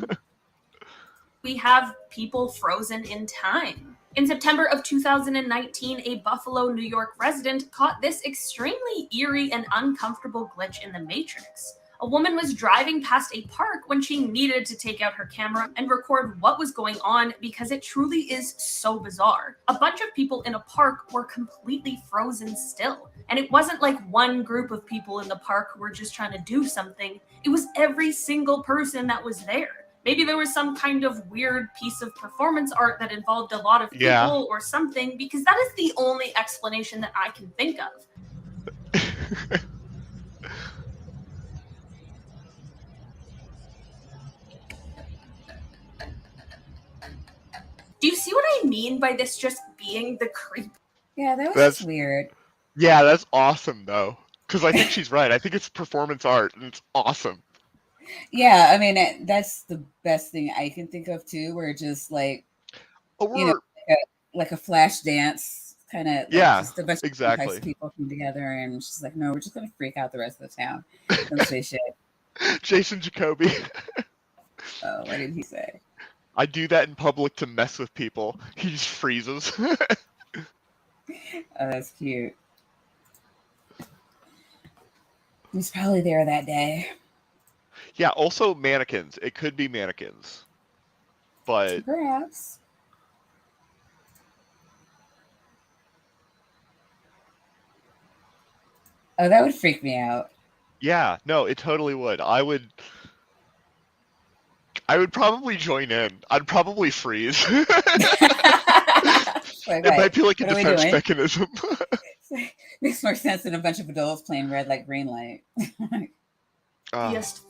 We have people frozen in time. In September of 2019, a Buffalo, New York resident caught this extremely eerie and uncomfortable glitch in the Matrix. A woman was driving past a park when she needed to take out her camera and record what was going on, because it truly is so bizarre. A bunch of people in a park were completely frozen still. And it wasn't like one group of people in the park who were just trying to do something. It was every single person that was there. Maybe there was some kind of weird piece of performance art that involved a lot of people or something, because that is the only explanation that I can think of. Do you see what I mean by this just being the creep? Yeah, that was weird. Yeah, that's awesome, though. Because I think she's right. I think it's performance art, and it's awesome. Yeah, I mean, that's the best thing I can think of, too, where just like, like a flash dance kind of, just a bunch of people come together, and she's like, no, we're just going to freak out the rest of the town. Don't say shit. Jason Jacoby. Oh, what did he say? I do that in public to mess with people. He just freezes. Oh, that's cute. He's probably there that day. Yeah, also mannequins. It could be mannequins. But perhaps. Oh, that would freak me out. Yeah, no, it totally would. I would probably join in. I'd probably freeze. It might be like a defense mechanism. Makes more sense than a bunch of adults playing red light, green light.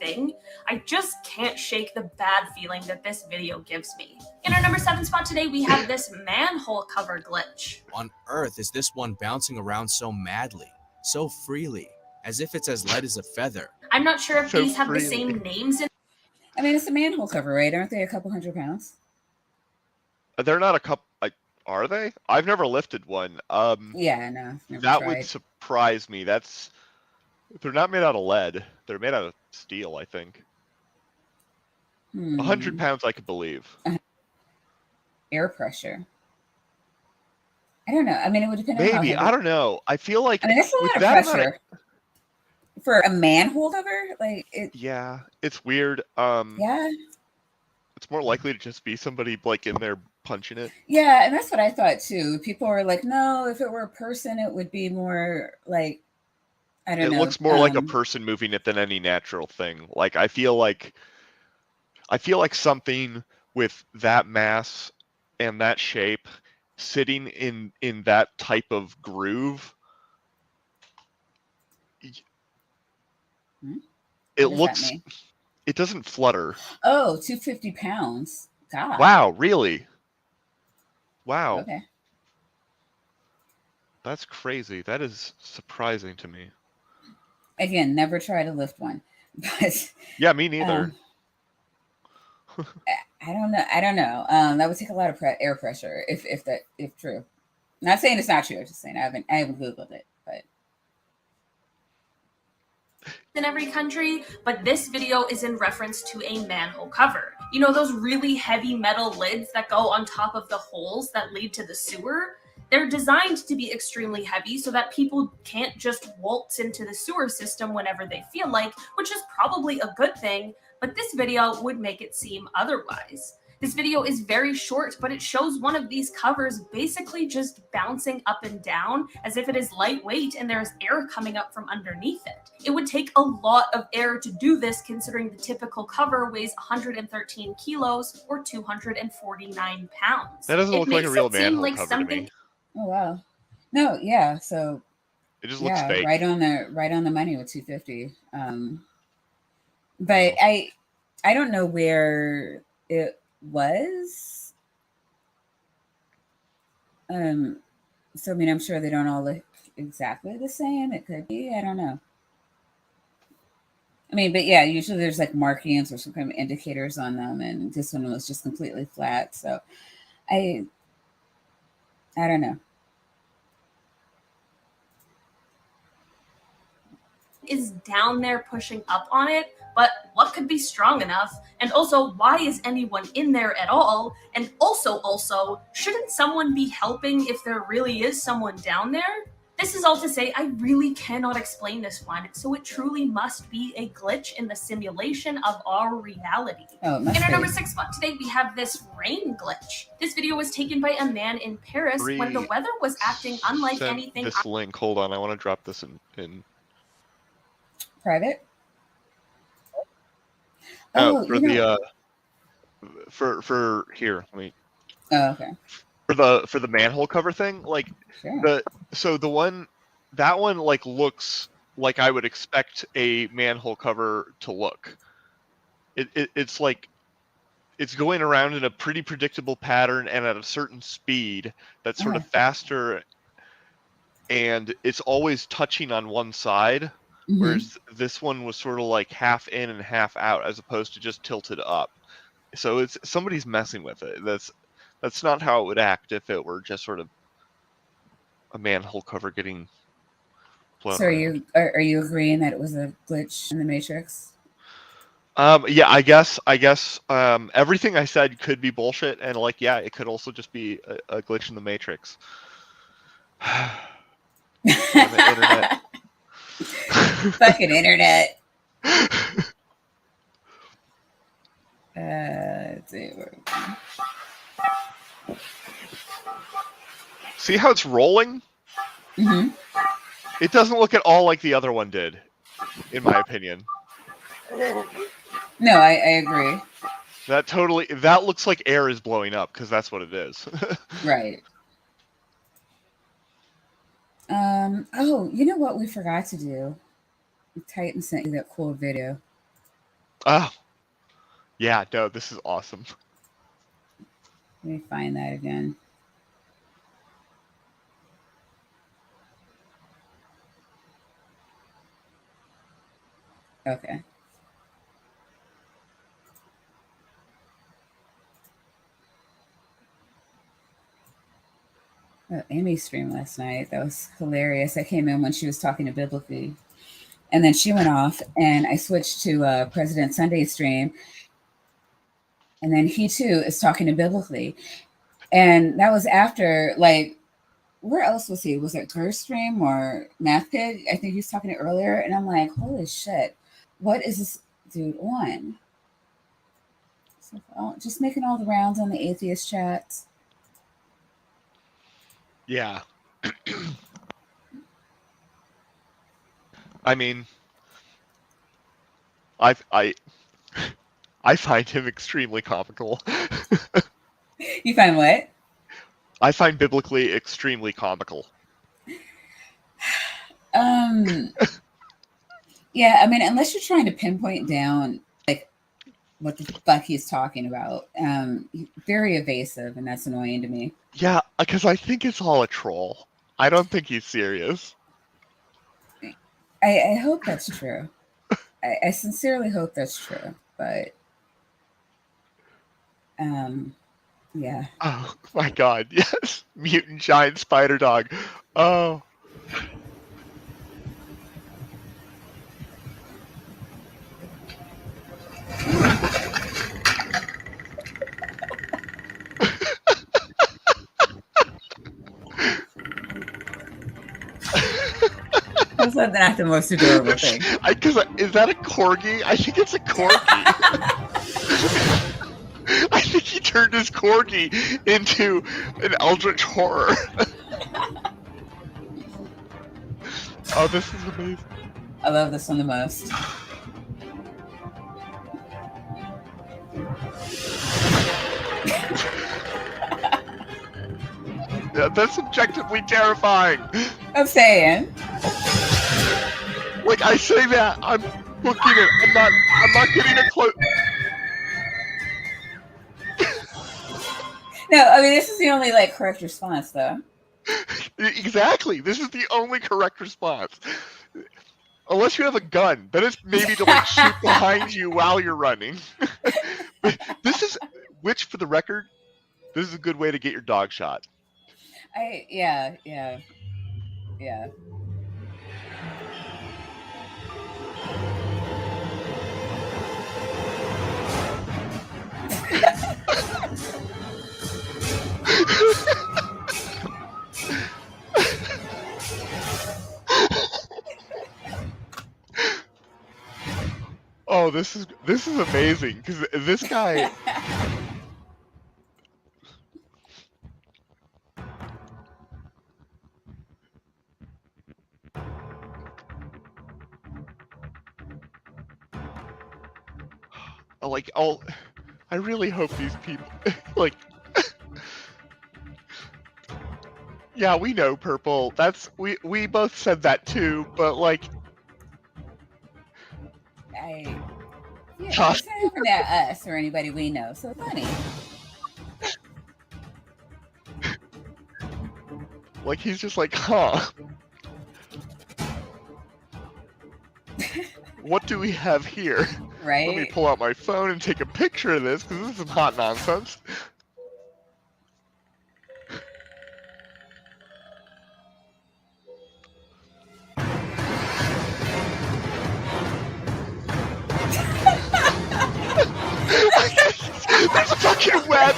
Thing. I just can't shake the bad feeling that this video gives me. In our number 7 spot today, we have this manhole cover glitch. On Earth is this one bouncing around so madly, so freely, as if it's as light as a feather? I'm not sure if these have the same names in. I mean, it's a manhole cover, right? Aren't they a couple 100 pounds? They're not a couple. Are they? I've never lifted one. Yeah, no. That would surprise me. They're not made out of lead. They're made out of steel, I think. 100 pounds, I could believe. Air pressure. I don't know. I mean, it would depend on maybe. I don't know. I feel like that's a lot of pressure. for a manhole cover, like it. Yeah, it's weird. Yeah. It's more likely to just be somebody like in there punching it. Yeah, and that's what I thought too. People were like, no, if it were a person, it would be more like, I don't know. It looks more like a person moving it than any natural thing. Like I feel like something with that mass and that shape sitting in that type of groove. It looks. It doesn't flutter. Oh, 250 pounds. God. Wow, really? Wow. Okay. That's crazy. That is surprising to me. Again, never try to lift one. But yeah, me neither. I don't know. That would take a lot of air pressure if true. Not saying it's not true. I'm just saying I haven't Googled it, but in every country, but this video is in reference to a manhole cover. You know those really heavy metal lids that go on top of the holes that lead to the sewer? They're designed to be extremely heavy so that people can't just waltz into the sewer system whenever they feel like, which is probably a good thing, but this video would make it seem otherwise. This video is very short, but it shows one of these covers basically just bouncing up and down as if it is lightweight and there's air coming up from underneath it. It would take a lot of air to do this, considering the typical cover weighs 113 kilos or 249 pounds. That doesn't look like a real manhole cover to me. Oh wow. No, yeah, so it just looks fake. Right on the money with 250. But I don't know where it was. So I mean, I'm sure they don't all look exactly the same. It could be, I don't know. I mean, but yeah, usually there's like markings or some kind of indicators on them, and this one was just completely flat. So I don't know. Is down there pushing up on it, but what could be strong enough? And also, why is anyone in there at all? And also, shouldn't someone be helping if there really is someone down there? This is all to say, I really cannot explain this one, so it truly must be a glitch in the simulation of our reality. In our number 6 spot today, we have this rain glitch. This video was taken by a man in Paris when the weather was acting unlike anything. This link, hold on, I want to drop this in private. For the for here, let me. Oh, okay. For the manhole cover thing, like sure. that one like looks like I would expect a manhole cover to look. It's like it's going around in a pretty predictable pattern and at a certain speed that's sort of faster, and it's always touching on one side. Mm-hmm. Whereas this one was sort of like half in and half out, as opposed to just tilted up. So it's somebody's messing with it. That's not how it would act if it were just sort of a manhole cover getting blown. So are you agreeing that it was a glitch in the Matrix? Yeah, I guess everything I said could be bullshit, and like yeah, it could also just be a glitch in the Matrix. The internet. Fucking internet. Let's see. See how it's rolling? Mm-hmm. It doesn't look at all like the other one did, in my opinion. No, I agree. That looks like air is blowing up, because that's what it is. Right. Oh, you know what we forgot to do? Titan sent you that cool video. Oh. Yeah, no, this is awesome. Let me find that again. Okay. Amy's stream last night. That was hilarious. I came in when she was talking to Biblically. And then she went off, and I switched to President Sunday's stream. And then he, too, is talking to Biblically. And that was after, like, where else was he? Was it Gerstream or Math Pig? I think he was talking to earlier, and I'm like, holy shit, what is this dude on? So, just making all the rounds on the atheist chats. Yeah. I mean, I find him extremely comical. You find what? I find biblically extremely comical. Yeah, I mean, unless you're trying to pinpoint down like what the fuck he's talking about, very evasive, and that's annoying to me. Yeah, because I think it's all a troll. I don't think he's serious. I hope that's true. I sincerely hope that's true, but yeah. Oh my god, yes. Mutant giant spider dog. Oh. How's that not the most adorable thing? Is that a corgi? I think it's a corgi. I think he turned his corgi into an eldritch horror. Oh, this is amazing. I love this one the most. Yeah, that's objectively terrifying. I'm saying. Like, I say that, I'm looking at it. I'm not getting a close. No, I mean, this is the only like correct response, though. Exactly. This is the only correct response. Unless you have a gun, then it's maybe to like shoot behind you while you're running. But which for the record, this is a good way to get your dog shot. Yeah. Oh, this is amazing because this guy. I really hope these people like. Yeah, we know purple. We both said that too, but like. It's not even that us or anybody we know. So funny. Like he's just like, huh. What do we have here? Right. Let me pull out my phone and take a picture of this because this is some hot nonsense. There's a fucking web!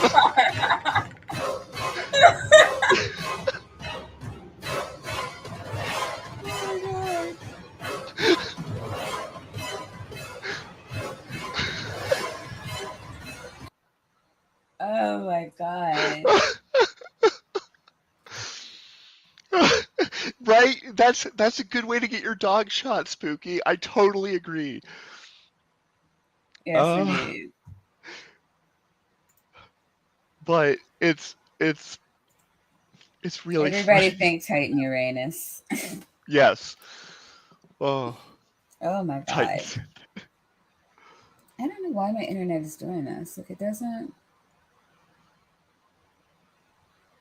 Oh my god. Right? That's a good way to get your dog shot, Spooky. I totally agree. Yes, indeed. But it's really everybody funny. think Titan Uranus. Yes. Oh my god. Titan. I don't know why my internet is doing this. Like, it doesn't.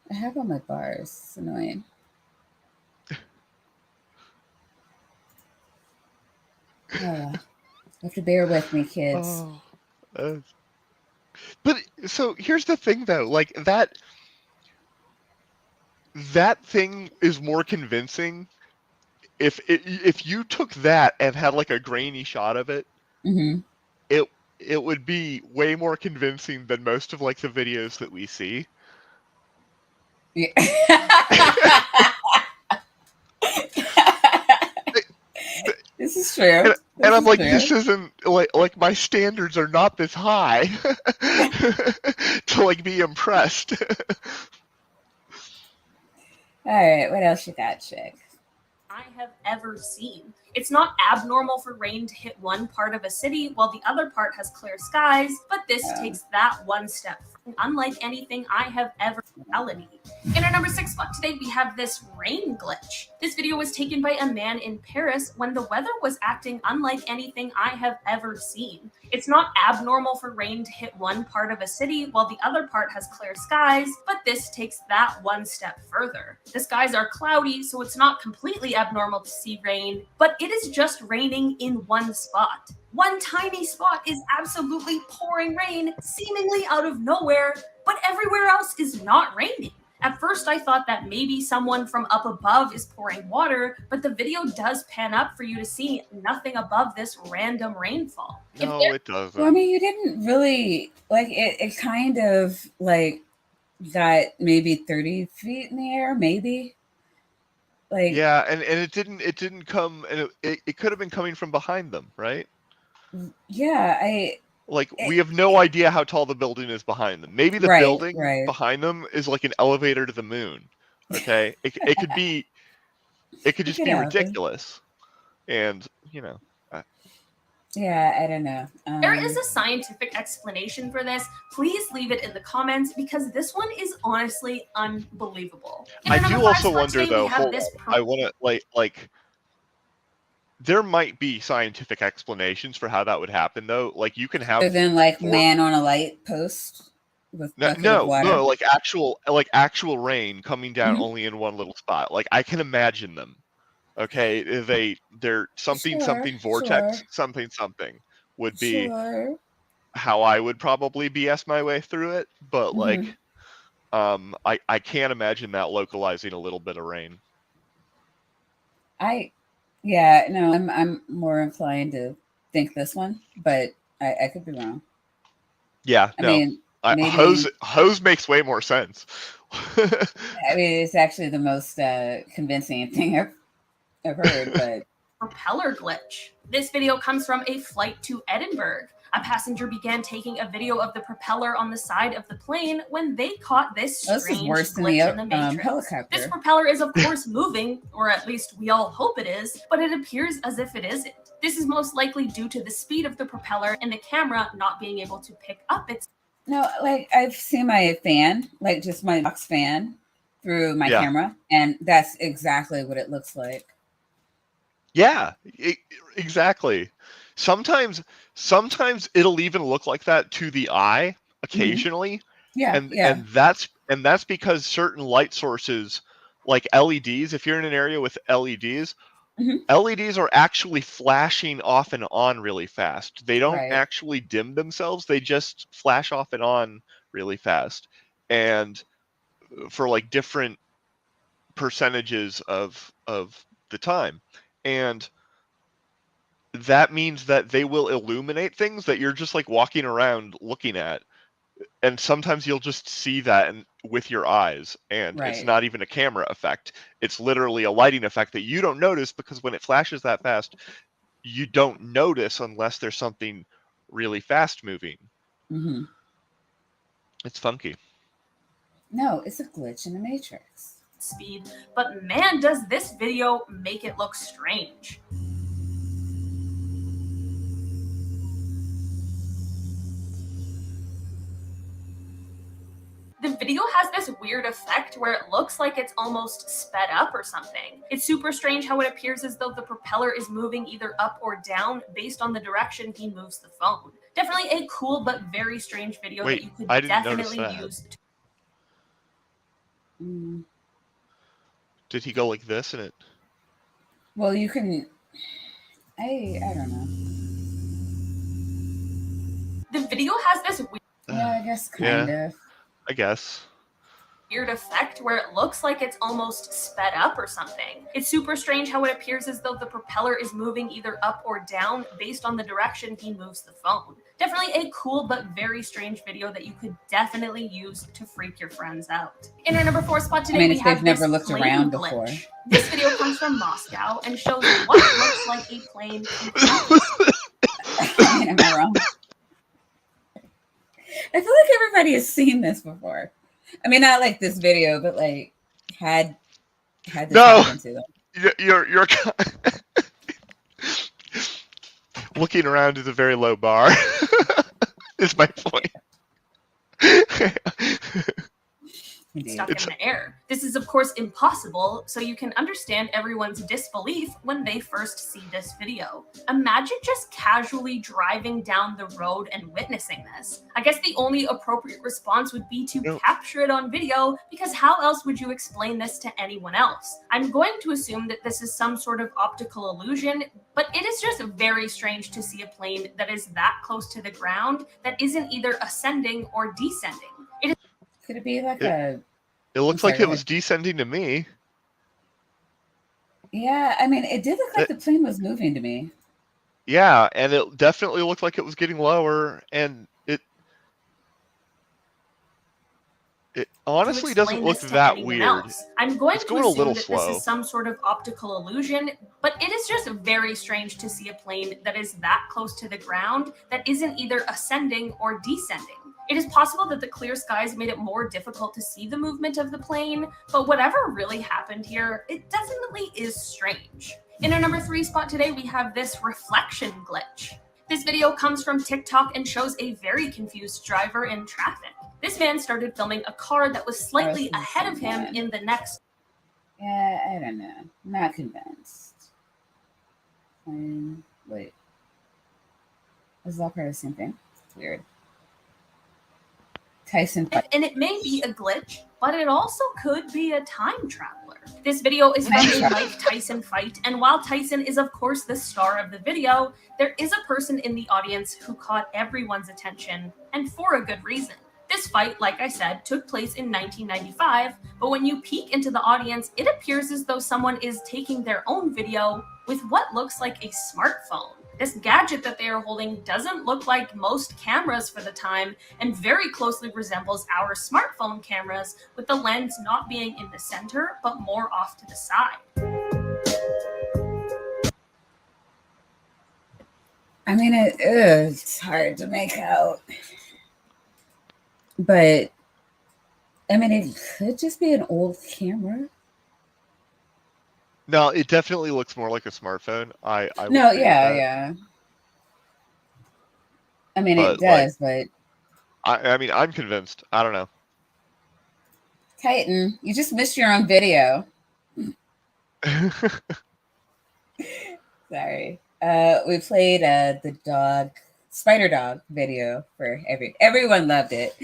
I have all my bars. It's annoying. You have to bear with me, kids. But so here's the thing, though. Like that thing is more convincing if you took that and had like a grainy shot of it. Mm-hmm. It would be way more convincing than most of like the videos that we see. Yeah. This is true. And I'm like, this isn't like my standards are not this high to like be impressed. All right, what else you got, chick? I have ever seen. It's not abnormal for rain to hit one part of a city while the other part has clear skies, but this takes that one step unlike anything I have ever reality. In our number 6 spot today, we have this rain glitch. This video was taken by a man in Paris when the weather was acting unlike anything I have ever seen. It's not abnormal for rain to hit one part of a city while the other part has clear skies, but this takes that one step further. The skies are cloudy, so it's not completely abnormal to see rain, but it is just raining in one spot. One tiny spot is absolutely pouring rain, seemingly out of nowhere, but everywhere else is not raining. At first, I thought that maybe someone from up above is pouring water, but the video does pan up for you to see nothing above this random rainfall. No, it doesn't. Well, I mean, you didn't really, like, it kind of, like, got maybe 30 feet in the air, maybe. Like, yeah, and it didn't come, and it could have been coming from behind them, right? Yeah, we have no idea how tall the building is behind them. Maybe the building behind them is like an elevator to the moon. Okay, it could be, it could just be ridiculous, and you know. Yeah, I don't know. There is a scientific explanation for this. Please leave it in the comments because this one is honestly unbelievable. I do also wonder though. I want to like. There might be scientific explanations for how that would happen, though. Like you can have other than like man on a light post with no, like actual rain coming down only in one little spot. Like I can imagine them. Okay, they're something vortex something would be how I would probably BS my way through it. But like, I can't imagine that localizing a little bit of rain. Yeah, no, I'm more inclined to think this one, but I could be wrong. Yeah, I mean, hose makes way more sense. I mean, it's actually the most convincing thing I've heard, but propeller glitch. This video comes from a flight to Edinburgh. A passenger began taking a video of the propeller on the side of the plane when they caught this strange glitch in the Matrix. Helicopter. This propeller is of course moving, or at least we all hope it is, but it appears as if it isn't. This is most likely due to the speed of the propeller and the camera not being able to pick up its... No, like I've seen my fan, like just my box fan through my camera, and that's exactly what it looks like. Yeah, exactly. Sometimes it'll even look like that to the eye occasionally. And that's because certain light sources like LEDs, if you're in an area with LEDs, LEDs are actually flashing off and on really fast. They don't actually dim themselves. They just flash off and on really fast. And for like different percentages of the time. And that means that they will illuminate things that you're just like walking around looking at. And sometimes you'll just see that with your eyes, and it's not even a camera effect. It's literally a lighting effect that you don't notice because when it flashes that fast, you don't notice unless there's something really fast moving. It's funky. No, it's a glitch in the Matrix. Speed, but man, does this video make it look strange. The video has this weird effect where it looks like it's almost sped up or something. It's super strange how it appears as though the propeller is moving either up or down based on the direction he moves the phone. Definitely a cool but very strange video that you could definitely use. Did he go like this and it? Well, you can. I don't know. The video has this weird. Yeah, I guess kind of. I guess. Weird effect where it looks like it's almost sped up or something. It's super strange how it appears as though the propeller is moving either up or down based on the direction he moves the phone. Definitely a cool but very strange video that you could definitely use to freak your friends out. In our number 4 spot today, we have this looked plane around glitch. before. This video comes from Moscow and shows what looks like a plane completely. I mean, am I wrong? I feel like everybody has seen this before. I mean, not like this video, but like had this happen to them. You're looking around is a very low bar. Is my point. Stuck in the air. This is of course impossible, so you can understand everyone's disbelief when they first see this video. Imagine just casually driving down the road and witnessing this. I guess the only appropriate response would be to capture it on video, because how else would you explain this to anyone else? I'm going to assume that this is some sort of optical illusion, but it is just very strange to see a plane that is that close to the ground that isn't either ascending or descending. Could it be like It looks like it was descending to me. Yeah, I mean, it did look like the plane was moving to me. Yeah, and it definitely looked like it was getting lower, and it honestly doesn't look that weird. I'm going it's to going a assume little that slow. This is some sort of optical illusion, but it is just very strange to see a plane that is that close to the ground that isn't either ascending or descending. It is possible that the clear skies made it more difficult to see the movement of the plane, but whatever really happened here, it definitely is strange. In our number 3 spot today, we have this reflection glitch. This video comes from TikTok and shows a very confused driver in traffic. This man started filming a car that was slightly ahead of him in the next. Yeah, I don't know. I'm not convinced. Wait. This is all part of the same thing. It's weird. Tyson fight. And it may be a glitch, but it also could be a time traveler. This video is from a Mike Tyson fight, and while Tyson is of course the star of the video, there is a person in the audience who caught everyone's attention, and for a good reason. This fight, like I said, took place in 1995, but when you peek into the audience, it appears as though someone is taking their own video with what looks like a smartphone. This gadget that they are holding doesn't look like most cameras for the time and very closely resembles our smartphone cameras, with the lens not being in the center but more off to the side. I mean, it's hard to make out. But, I mean, it could just be an old camera. No, it definitely looks more like a smartphone. I no, yeah. I mean, it does, but I mean, I'm convinced. I don't know. Titan, you just missed your own video. Sorry. We played the spider dog video for everyone loved it.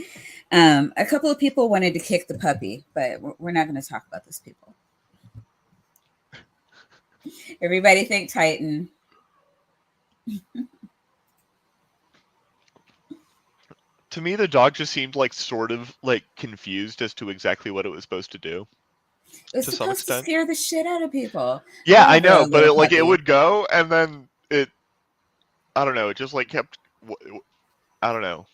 A couple of people wanted to kick the puppy, but we're not going to talk about those people. Everybody think Titan. To me, the dog just seemed like sort of like confused as to exactly what it was supposed to do. It's to some supposed to extent. scare the shit out of people. Yeah, I know, but it would go and then I don't know, it just like kept. I don't know.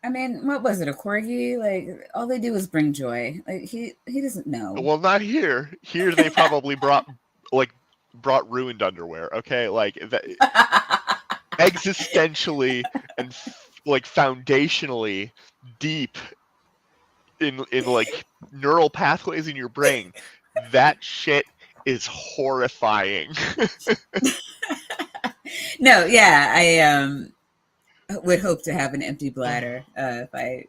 I mean, what was it? A corgi? Like all they do is bring joy. Like he doesn't know. Well, not here. Here they probably brought ruined underwear. Okay, like that, existentially and like foundationally deep in like neural pathways in your brain. That shit is horrifying. No, yeah, I would hope to have an empty bladder if I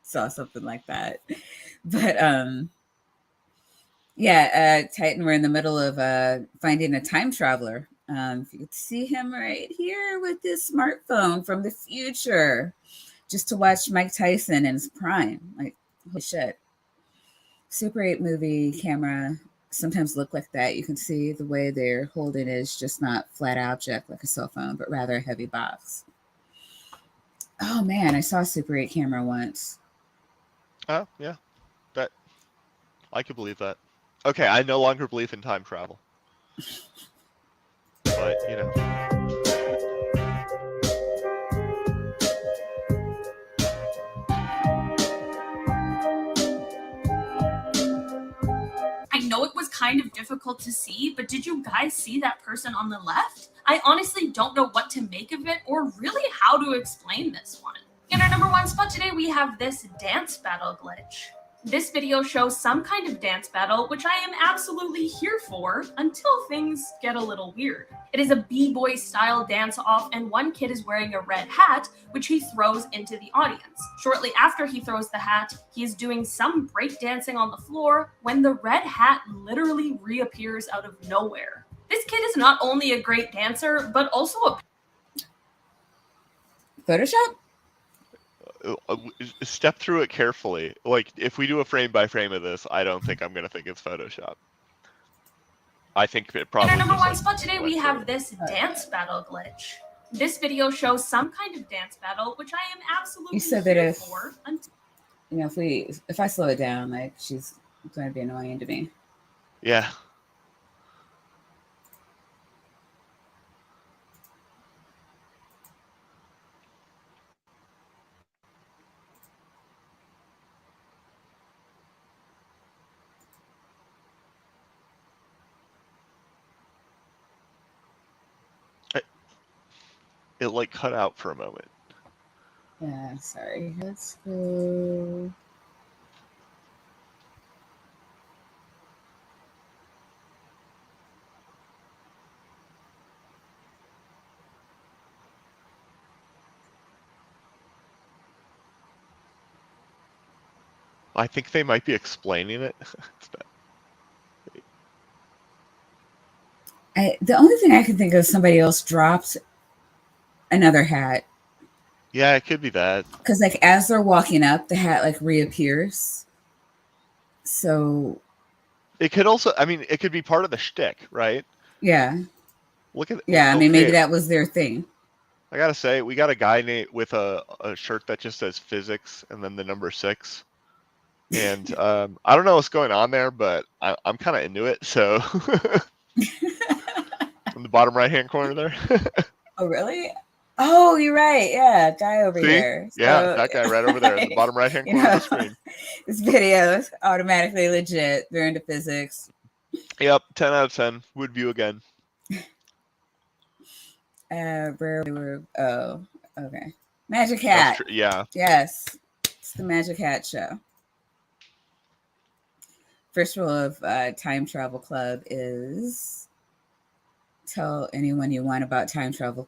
saw something like that. But Titan, we're in the middle of finding a time traveler. If you could see him right here with this smartphone from the future, just to watch Mike Tyson in his prime. Like, holy shit. Super 8 movie camera sometimes look like that. You can see the way they're holding it is just not flat object like a cell phone, but rather a heavy box. Oh man, I saw a Super 8 camera once. Oh yeah, that I could believe that. Okay, I no longer believe in time travel, but you know. know it was kind of difficult to see, but did you guys see that person on the left? I honestly don't know what to make of it or really how to explain this one. In our number 1 spot today, we have this dance battle glitch. This video shows some kind of dance battle, which I am absolutely here for until things get a little weird. It is a b-boy style dance-off, and one kid is wearing a red hat, which he throws into the audience. Shortly after he throws the hat, he is doing some breakdancing on the floor when the red hat literally reappears out of nowhere. This kid is not only a great dancer, but also a Photoshop? Step through it carefully. Like, if we do a frame by frame of this, I don't think I'm gonna think it's Photoshop. I think it probably. In our number 1 spot today, we have this dance battle glitch. This video shows some kind of dance battle, which I am absolutely You said that here if for. You know, if I slow it down, like, she's going to be annoying to me. Yeah. It like cut out for a moment. Yeah, sorry. Let's go. I think they might be explaining it. The only thing I can think of, somebody else dropped another hat. Yeah, it could be that. Because, like, as they're walking up, the hat, like, reappears. So. It could also, I mean, it could be part of the shtick, right? Yeah. Look at. Yeah, I mean, maybe that was their thing. I gotta say, we got a guy with a shirt that just says physics and then the number 6. And I don't know what's going on there, but I'm kind of into it. So. In the bottom right-hand corner there. Oh, really? Oh, you're right. Yeah, guy over here. Yeah, so, that guy right over there in the bottom right-hand corner of the screen. This video is automatically legit. They're into physics. Yep, 10 out of 10. Would view again. Where we were. Oh, okay. Magic Hat. Yeah. Yes, it's the Magic Hat show. First rule of Time Travel Club is tell anyone you want about Time Travel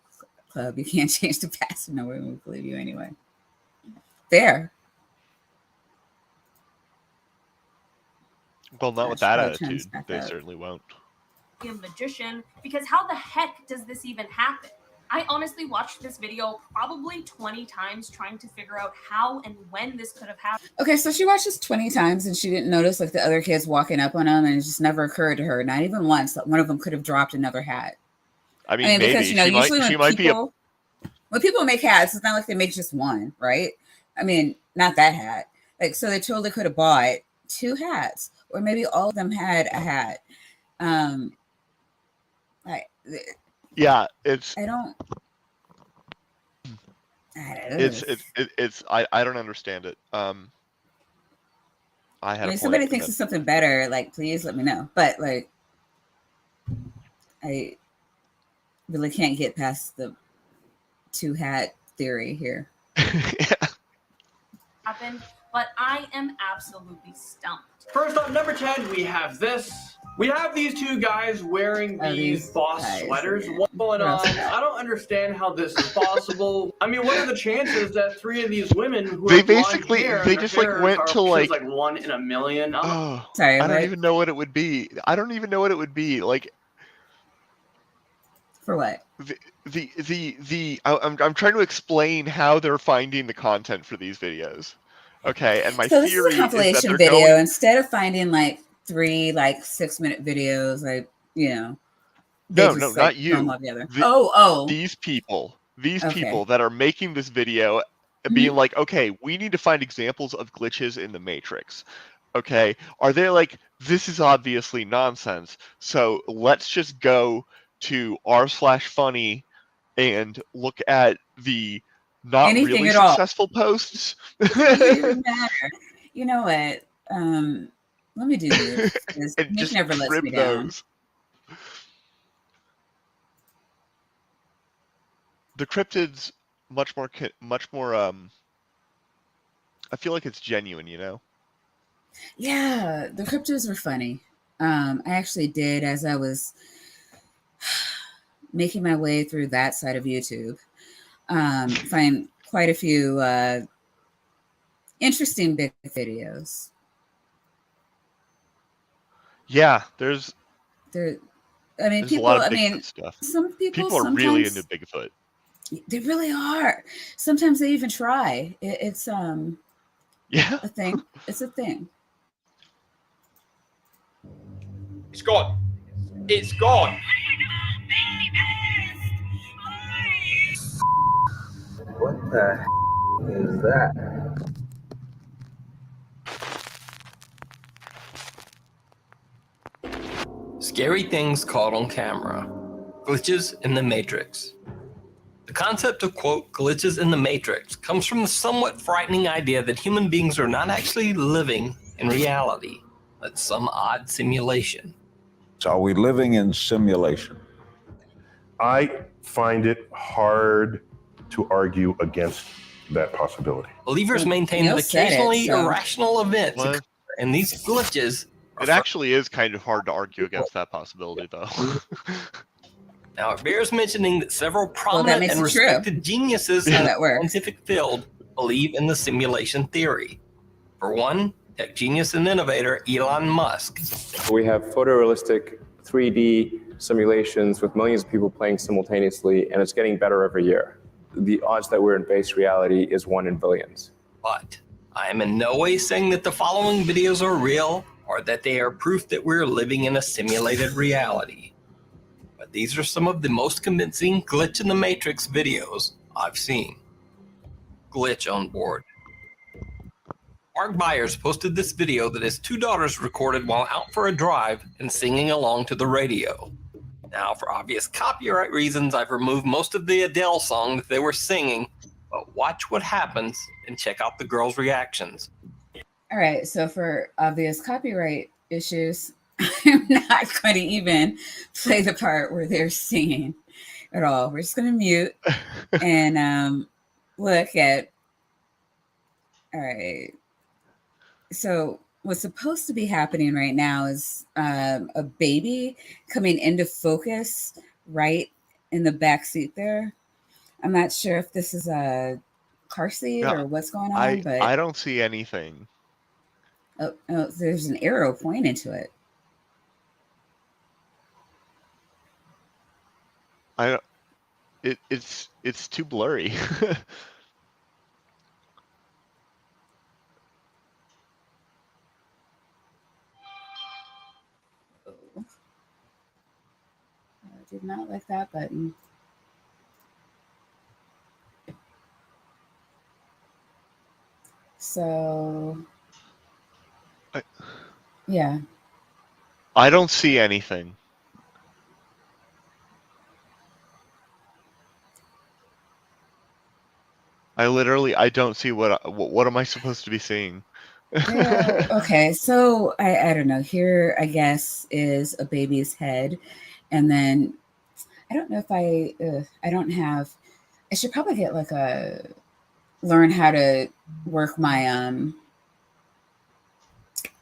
Club. You can't change the past, and no one will believe you anyway. Fair. Well, not with that attitude. They certainly won't. A magician, because how the heck does this even happen? I honestly watched this video probably 20 times trying to figure out how and when this could have happened. Okay, so she watched this 20 times and she didn't notice like the other kids walking up on them, and it just never occurred to her, not even once, that one of them could have dropped another hat. I mean maybe. Because, you know, usually when people make hats, it's not like they make just one, right? I mean, not that hat. Like, so they totally could have bought 2 hats, or maybe all of them had a hat. Yeah, it's. I don't I don't understand it. I mean, somebody thinks it's something better, like, please let me know. But like, I really can't get past the 2 hat theory here. Yeah. Happened, but I am absolutely stumped. First up, number 10, we have this. We have these 2 guys wearing these boss sweaters. What's going on? I don't understand how this is possible. I mean, what are the chances that 3 of these women who they basically they just like went to like 1 in a million? Oh, sorry, I don't even know what it would be. I don't even know what it would be like. For what? I'm trying to explain how they're finding the content for these videos. Okay, and my theory is a compilation video. Instead of finding like 3 like 6-minute videos, like, you know. No, not you. These people that are making this video, being like, okay, we need to find examples of glitches in the Matrix. Okay, are they like, this is obviously nonsense, so let's just go to r/funny and look at the not anything really successful posts. It doesn't even matter. You know what? Let me do this. And Nick just never lets trim me down. those. The cryptid's much more. I feel like it's genuine, you know? Yeah, the cryptos were funny. I actually did, as I was making my way through that side of YouTube, find quite a few interesting big videos. Yeah, there's There, I mean, a lot of Bigfoot I mean, stuff. some People are sometimes really into Bigfoot. They really are. Sometimes they even try. It's Yeah. a thing. It's a thing. It's gone. It's gone. What the is that? Scary things caught on camera. Glitches in the Matrix. The concept of, quote, glitches in the Matrix comes from the somewhat frightening idea that human beings are not actually living in reality, but some odd simulation. So are we living in simulation? I find it hard to argue against that possibility. Believers maintain that occasionally irrational events occur, and these glitches... It actually is kind of hard to argue against that possibility, though. Now, it bears mentioning that several prominent and respected geniuses in the scientific field believe in the simulation theory. For one, tech genius and innovator Elon Musk. We have photorealistic 3D simulations with millions of people playing simultaneously, and it's getting better every year. The odds that we're in base reality is 1 in billions. But I am in no way saying that the following videos are real or that they are proof that we're living in a simulated reality. But these are some of the most convincing glitch in the Matrix videos I've seen. Glitch on board. Mark Byers posted this video that his 2 daughters recorded while out for a drive and singing along to the radio. Now, for obvious copyright reasons, I've removed most of the Adele song that they were singing, but watch what happens and check out the girls' reactions. All right, so for obvious copyright issues, I'm not going to even play the part where they're singing at all. We're just going to mute and look at, all right. So what's supposed to be happening right now is a baby coming into focus right in the back seat there. I'm not sure if this is a car seat or what's going on, but I don't see anything. Oh, there's an arrow pointing to it. It's too blurry. I did not like that button. So, yeah. I don't see anything. I don't see what am I supposed to be seeing? Yeah, okay, so I don't know. Here, I guess, is a baby's head, and then I don't know if I don't have. I should probably get like learn how to work my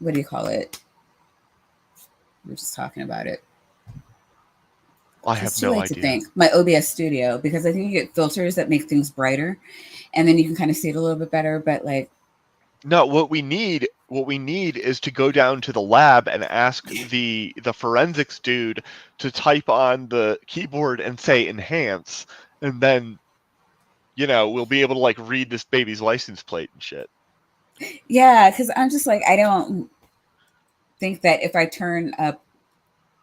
what do you call it? We were just talking about it. I have It's too no late idea. to think. My OBS Studio, because I think you get filters that make things brighter, and then you can kind of see it a little bit better. But like, no, what we need is to go down to the lab and ask the forensics dude to type on the keyboard and say enhance, and then we'll be able to like read this baby's license plate and shit. yeah, because I'm just like, I don't think that if I turn up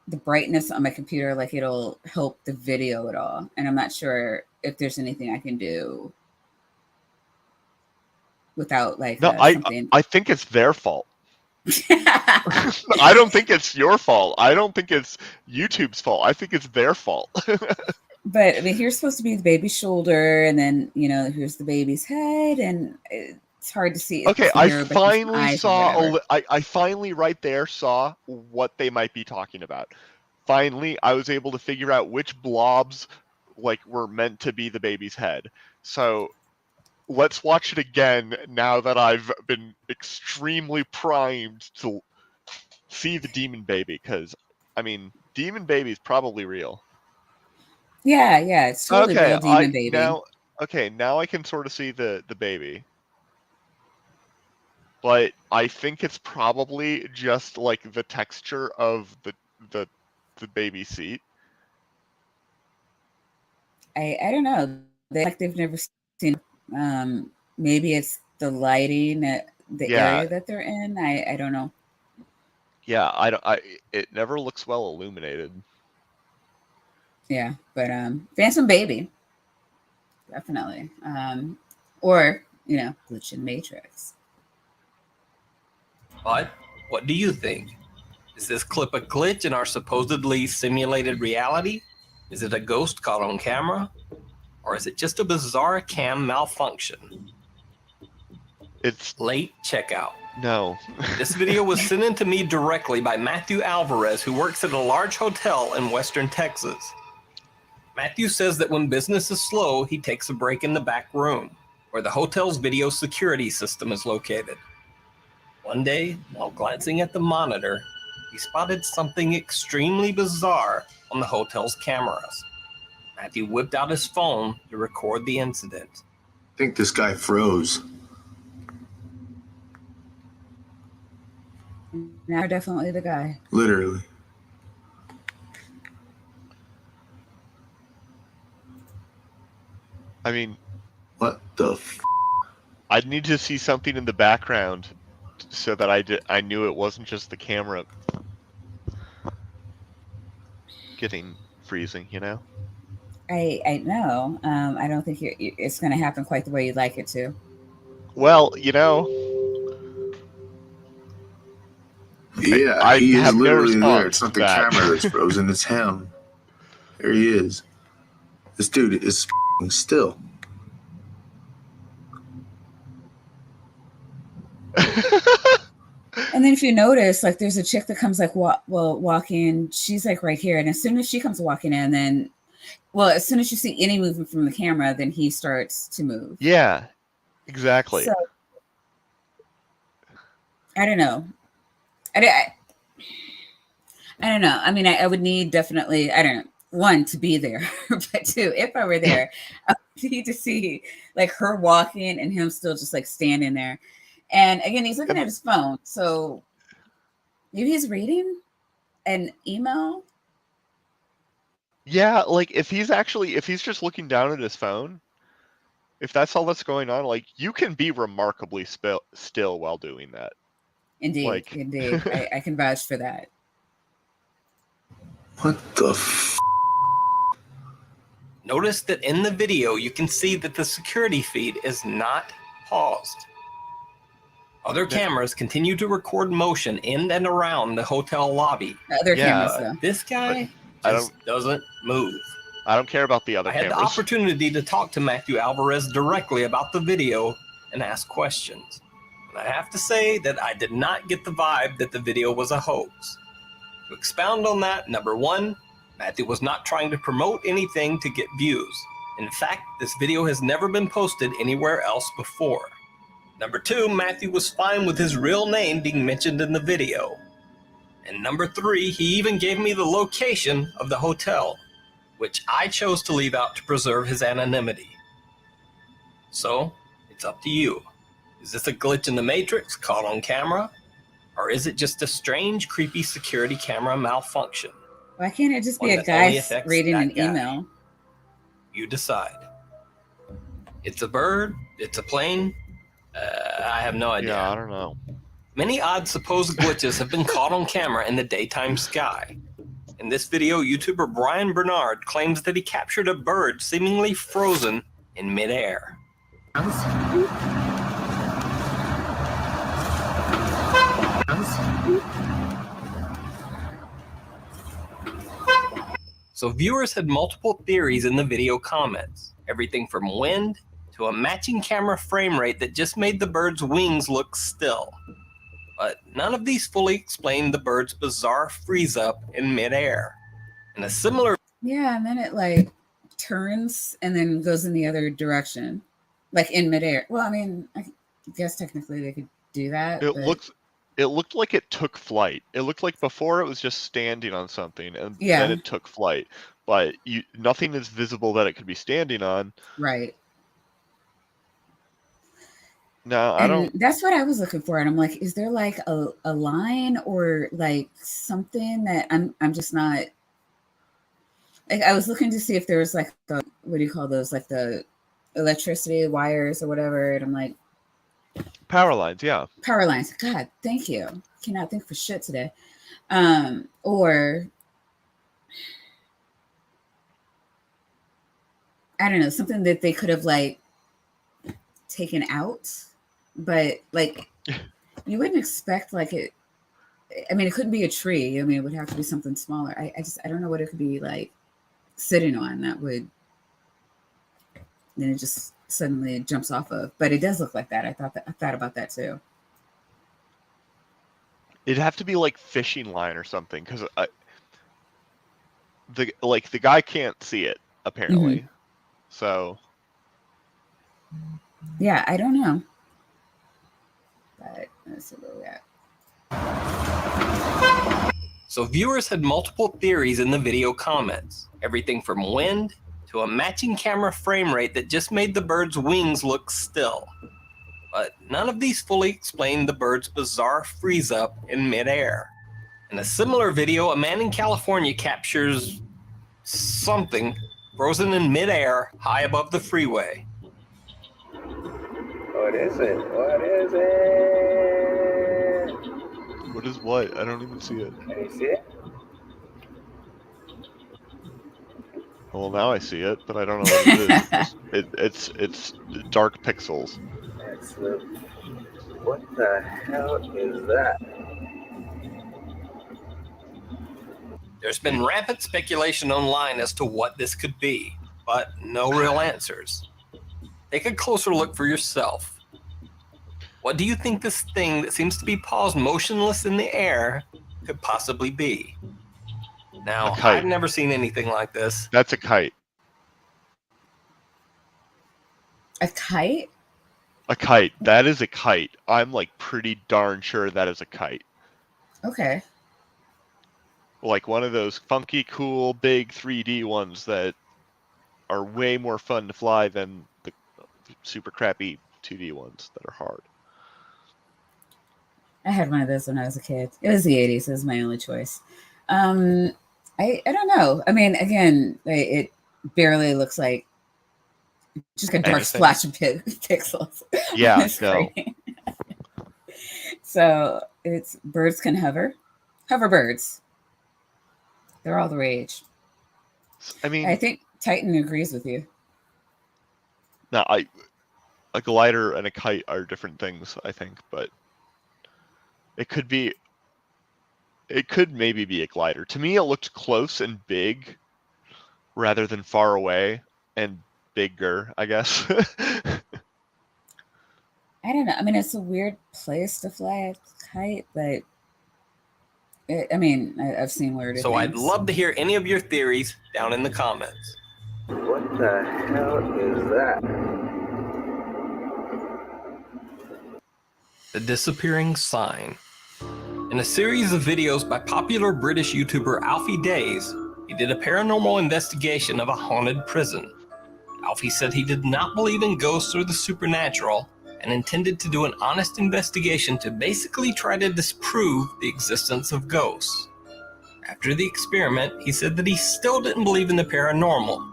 the brightness on my computer, like it'll help the video at all. And I'm not sure if there's anything I can do without like something. I think it's their fault. I don't think it's your fault. I don't think it's YouTube's fault. I think it's their fault. But I mean, here's supposed to be the baby's shoulder, and then here's the baby's head, and it's hard to see. Okay, clear, I finally saw. I finally right there saw what they might be talking about. Finally, I was able to figure out which blobs like were meant to be the baby's head. So let's watch it again now that I've been extremely primed to see the demon baby, because I mean, demon baby is probably real. Yeah, it's totally real demon baby. Now I can sort of see the baby. But I think it's probably just like the texture of the baby seat. I don't know. They've never seen. Maybe it's the lighting at the area that they're in. I don't know. Yeah, it never looks well illuminated. Yeah, but Phantom Baby, definitely. Or Glitch in Matrix. But what do you think? Is this clip a glitch in our supposedly simulated reality? Is it a ghost caught on camera? Or is it just a bizarre cam malfunction? It's late checkout. No. This video was sent in to me directly by Matthew Alvarez, who works at a large hotel in Western Texas. Matthew says that when business is slow, he takes a break in the back room, where the hotel's video security system is located. One day, while glancing at the monitor, he spotted something extremely bizarre on the hotel's cameras. Matthew whipped out his phone to record the incident. I think this guy froze. Now definitely the guy. Literally. I mean, what the f? I'd need to see something in the background so that I knew it wasn't just the camera getting freezing, you know? I know. I don't think it's going to happen quite the way you'd like it to. Well, you know. Yeah, he is literally there. It's not the camera that's frozen, it's him. There he is. This dude is still. And then if you notice, like there's a chick that comes like walking, she's like right here. And as soon as she comes walking in, then as soon as you see any movement from the camera, then he starts to move. Yeah, exactly. So, I don't know. I don't know. I mean, I would need definitely, I don't know, one, to be there, but two, if I were there, I would need to see like her walking and him still just like standing there. And again, he's looking at his phone. So maybe he's reading an email. Yeah, like if he's just looking down at his phone, if that's all that's going on, like you can be remarkably still while doing that. Indeed, indeed. I can vouch for that. What the f? Notice that in the video, you can see that the security feed is not paused. Other cameras continue to record motion in and around the hotel lobby. Other cameras, though. This guy doesn't move. I don't care about the other cameras. I had the opportunity to talk to Matthew Alvarez directly about the video and ask questions. And I have to say that I did not get the vibe that the video was a hoax. To expound on that, number one, Matthew was not trying to promote anything to get views. In fact, this video has never been posted anywhere else before. Number two, Matthew was fine with his real name being mentioned in the video. And number three, he even gave me the location of the hotel, which I chose to leave out to preserve his anonymity. So, it's up to you. Is this a glitch in the Matrix caught on camera? Or is it just a strange, creepy security camera malfunction? Why can't it just be a guy reading an email? You decide. It's a bird, it's a plane, I have no idea. Yeah, I don't know. Many odd supposed glitches have been caught on camera in the daytime sky. In this video, YouTuber Brian Bernard claims that he captured a bird seemingly frozen in midair. So viewers had multiple theories in the video comments, everything from wind to a matching camera frame rate that just made the bird's wings look still. But none of these fully explain the bird's bizarre freeze-up in midair. In a similar... Yeah, and then it like turns and then goes in the other direction, like in midair. Well, I mean, I guess technically they could do that. It looked like it took flight. It looked like before it was just standing on something, and Yeah. then it took flight. But nothing is visible that it could be standing on. Right. No, I don't. That's what I was looking for, and I'm like, is there like a line or like something that I'm just not. Like, I was looking to see if there was like the, what do you call those, like the electricity wires or whatever, and I'm like, power lines, yeah. Power lines. God, thank you. Cannot think for shit today. Or I don't know, something that they could have like taken out, but like you wouldn't expect like it. I mean, it couldn't be a tree. I mean, it would have to be something smaller. I don't know what it could be like sitting on that would. Then it just suddenly jumps off of, but it does look like that. I thought about that too. It'd have to be like fishing line or something, because the guy can't see it apparently. Mm-hmm. So yeah, I don't know. But let's see where we're at. So viewers had multiple theories in the video comments. Everything from wind to a matching camera frame rate that just made the bird's wings look still. But none of these fully explain the bird's bizarre freeze-up in midair. In a similar video, a man in California captures something frozen in midair high above the freeway. What is it? What is it? what is what? I don't even see it. Can you see it? Well, now I see it, but I don't know what it is. It's dark pixels. Excellent. What the hell is that? There's been rampant speculation online as to what this could be, but no real answers. Take a closer look for yourself. What do you think this thing that seems to be paused motionless in the air could possibly be? Now, I've never seen anything like this. That's a kite. A kite? A kite. That is a kite. I'm like pretty darn sure that is a kite. Okay. Like one of those funky, cool, big 3D ones that are way more fun to fly than the super crappy 2D ones that are hard. I had one of those when I was a kid. It was the 80s. It was my only choice. I don't know. I mean, again, it barely looks like just a dark splash of pixels. Yeah, no. So it's birds can hover. Hoverbirds. They're all the rage. I mean, I think Titan agrees with you. No, a glider and a kite are different things, I think, but it could maybe be a glider. To me, it looked close and big rather than far away and bigger, I guess. I don't know. I mean, it's a weird place to fly a kite, but I've seen weirder So things. I'd love to hear any of your theories down in the comments. What the hell is that? The disappearing sign. In a series of videos by popular British YouTuber Alfie Days, he did a paranormal investigation of a haunted prison. Alfie said he did not believe in ghosts or the supernatural and intended to do an honest investigation to basically try to disprove the existence of ghosts. After the experiment, he said that he still didn't believe in the paranormal,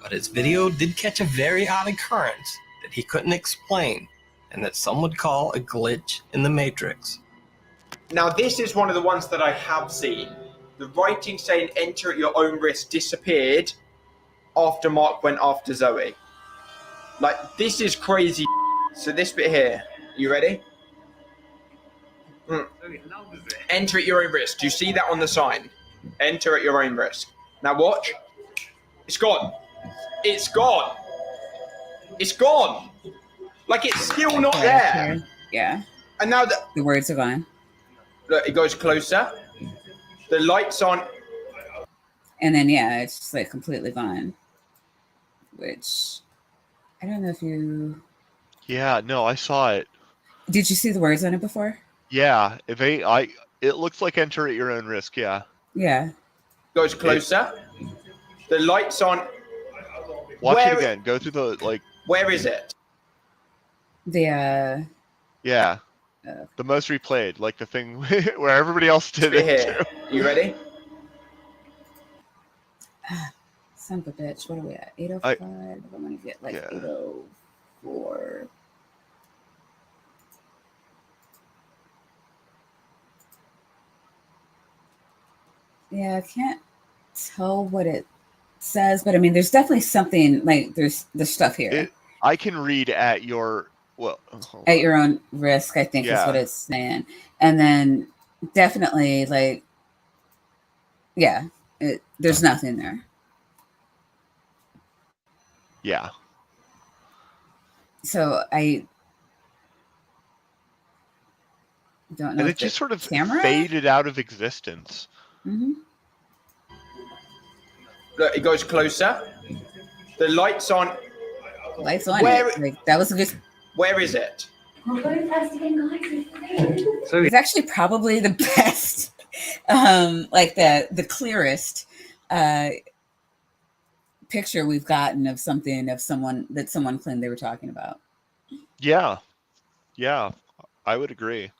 but his video did catch a very odd occurrence that he couldn't explain and that some would call a glitch in the Matrix. Now this is one of the ones that I have seen. The writing saying enter at your own risk disappeared after Mark went after Zoe. Like, this is crazy. So this bit here, you ready? Enter at your own risk. Do you see that on the sign? Enter at your own risk. Now watch. It's gone. It's gone. It's gone. Like it's still not there. Yeah. And now the words are gone. Look, it goes closer. The lights on. And then yeah, it's just like completely gone. Which I don't know if you. Yeah, no, I saw it. Did you see the words on it before? Yeah, it looks like enter at your own risk. Yeah. Yeah. Goes closer. The lights on. Watch it again. Go through the like. Where is it? The. Yeah. The most replayed, like the thing where everybody else did it. Here. You ready? Son of a bitch. What are we at? 805. I'm gonna get like 804. Yeah, I can't tell what it says, but I mean, there's definitely something like there's stuff here. I can read at your at your own risk, I think is what it's saying, and then definitely like, yeah, there's nothing there. Yeah. So I don't know. And it just sort of camera? faded out of existence. Mm-hmm. Look, it goes closer. The lights on. Lights on. Like, that was a good. Where is it? So it's actually probably the best, like the clearest picture we've gotten of something of someone that someone claimed they were talking about. Yeah, I would agree.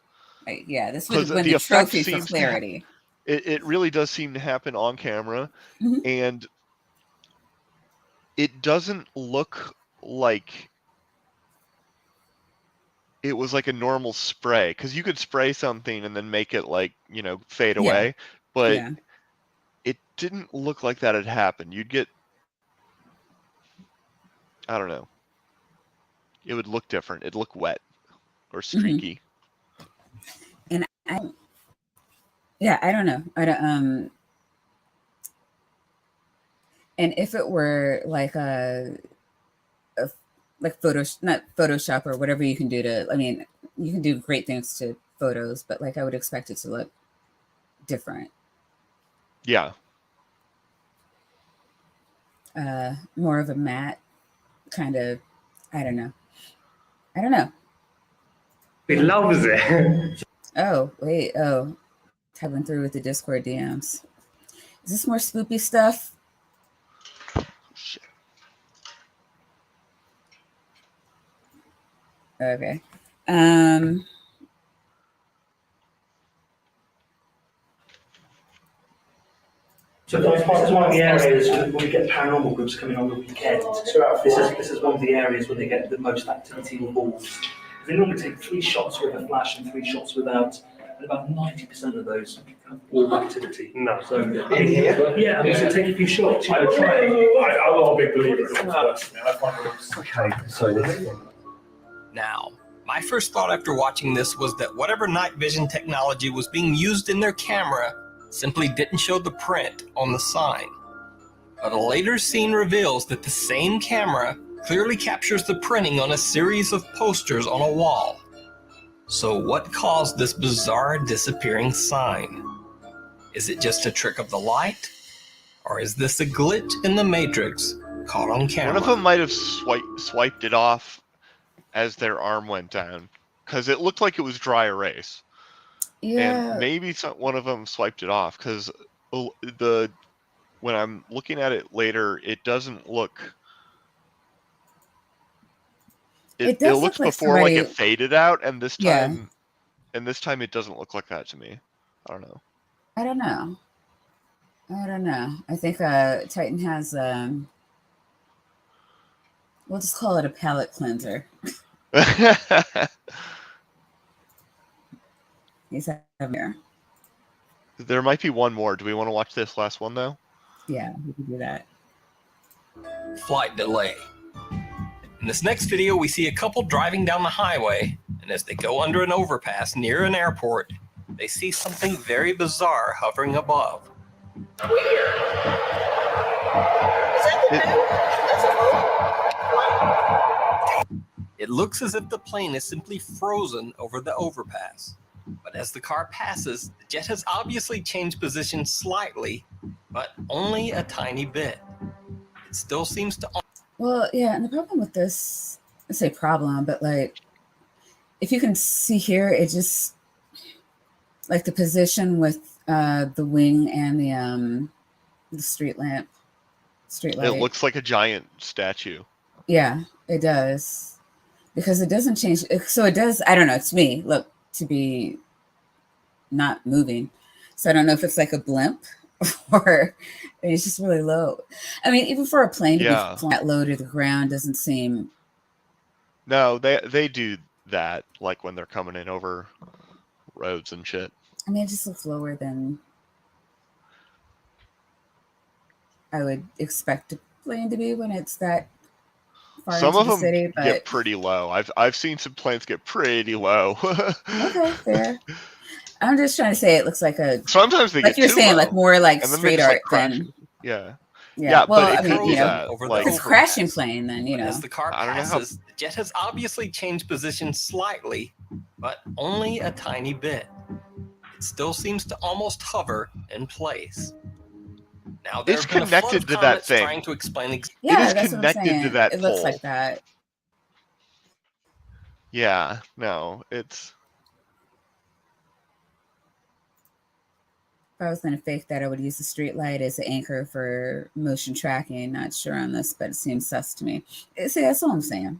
Yeah, this would win the trophy for clarity. It really does seem to happen on camera, and it doesn't look like it was like a normal spray, because you could spray something and then make it like, fade away, but it didn't look like that had happened. You'd get, I don't know, it would look different. It'd look wet or streaky. And I don't know. I don't and if it were like like not Photoshop or whatever you can do to, I mean, you can do great things to photos, but like I would expect it to look different. Yeah. More of a matte kind of, I don't know. He loves it. Oh, wait. Oh, tabbing through with the Discord DMs. Is this more spoopy stuff? Shit. Okay. So this is one of the areas when we get paranormal groups coming on the weekend. This is one of the areas where they get the most activity involved. They normally take 3 shots with a flash and 3 shots without, and about 90% of those have all activity. No. So in here? Yeah, so take a few shots. I'm not a big believer in it. Okay, so this one. Now, my first thought after watching this was that whatever night vision technology was being used in their camera simply didn't show the print on the sign. But a later scene reveals that the same camera clearly captures the printing on a series of posters on a wall. So what caused this bizarre disappearing sign? Is it just a trick of the light? Or is this a glitch in the Matrix caught on camera? One of them might have swiped it off as their arm went down, because it looked like it was dry erase. Yeah. And maybe one of them swiped it off, because when I'm looking at it later, it doesn't look. It looks like before somebody... like it faded out, and this time, it doesn't look like that to me. I don't know. I don't know. I think Titan has we'll just call it a palette cleanser. He's here. There might be one more. Do we want to watch this last one though? Yeah, we can do that. Flight delay. In this next video, we see a couple driving down the highway, and as they go under an overpass near an airport, they see something very bizarre hovering above. Weird. Is that the moon? That's a moon? It looks as if the plane is simply frozen over the overpass. But as the car passes, the jet has obviously changed position slightly, but only a tiny bit. It still seems to... Well, yeah, and the problem with this, I say problem, but like, if you can see here, it just, like the position with the wing and the street light. It looks like a giant statue. Yeah, it does. Because it doesn't change. So it does, I don't know, it's me, look, to be not moving. So I don't know if it's like a blimp or it's just really low. I mean, even for a plane to be flying that low to the ground doesn't seem... No, they do that, like when they're coming in over roads and shit. I mean, it just looks lower than I would expect a plane to be when it's that far Some into of the them city, but... get pretty low. I've seen some planes get pretty low. Okay, fair. I'm just trying to say it looks like a... Sometimes they like get you're too saying, low. like more like And then street they just, art like, crash. than... Yeah. Yeah, well, but I mean, you know, like, if it's a crashing plane, then, you know. As the car passes, the jet has obviously changed position slightly, but only a tiny bit. It still seems to almost hover in place. Now, It's connected to that thing. Trying to explain Yeah, it is connected to that It pole. looks like that. Yeah, no, it's... If I was going to fake that, I would use the street light as an anchor for motion tracking. Not sure on this, but it seems sus to me. See, that's all I'm saying.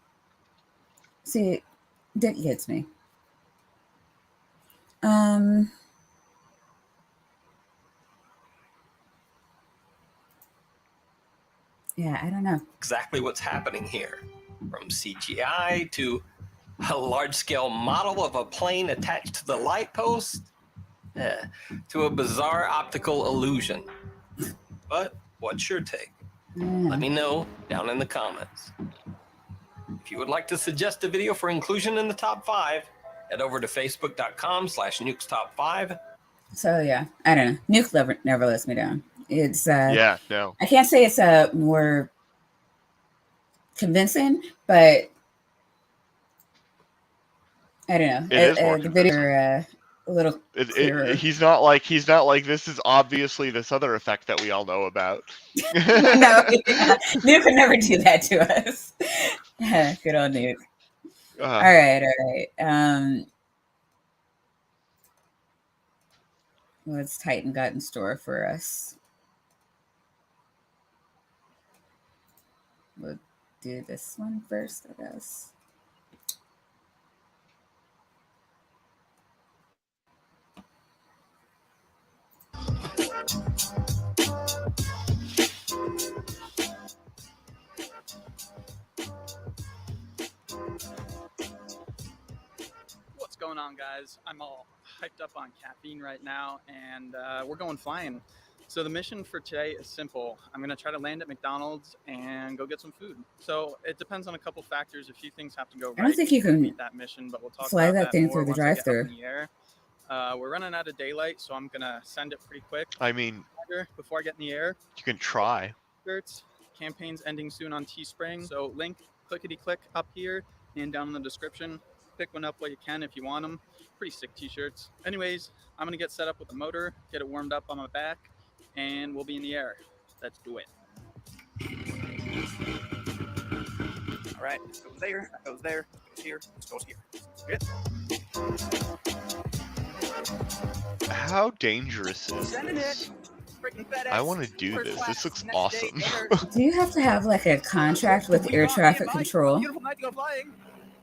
See, Dick gets me. Yeah, I don't know. Exactly what's happening here. From CGI to a large-scale model of a plane attached to the light post, to a bizarre optical illusion. But what's your take? Let me know down in the comments. If you would like to suggest a video for inclusion in the top 5, head over to facebook.com/nukestop5. So yeah, I don't know. Nuke never lets me down. It's yeah, no. I can't say it's more convincing, but I don't know. It is more the video a little clearer. He's not like this is obviously this other effect that we all know about. No, Nuke would never do that to us. Good old Nuke. All right. What's Titan got in store for us? We'll do this one first, I guess. What's going on, guys? I'm all hyped up on caffeine right now, and we're going flying. So the mission for today is simple. I'm gonna try to land at McDonald's and go get some food. So it depends on a couple factors. A few things have to go right. I don't think you can meet that mission, but we'll talk fly about that thing through the once I get up drive-thru. in the air. We're running out of daylight, so I'm gonna send it pretty quick. I mean, before I get in the air. You can try. Shirts. Campaign's ending soon on Teespring, so link clickety-click up here and down in the description. Pick one up while you can if you want them. Pretty sick t-shirts. Anyways, I'm gonna get set up with the motor, get it warmed up on my back, and we'll be in the air. Let's do it. All right, this goes there, that goes there, this goes here, this goes here. Good. How dangerous is this? I want to do this. This looks awesome. Do you have to have like a contract with air traffic control? Beautiful night to go flying.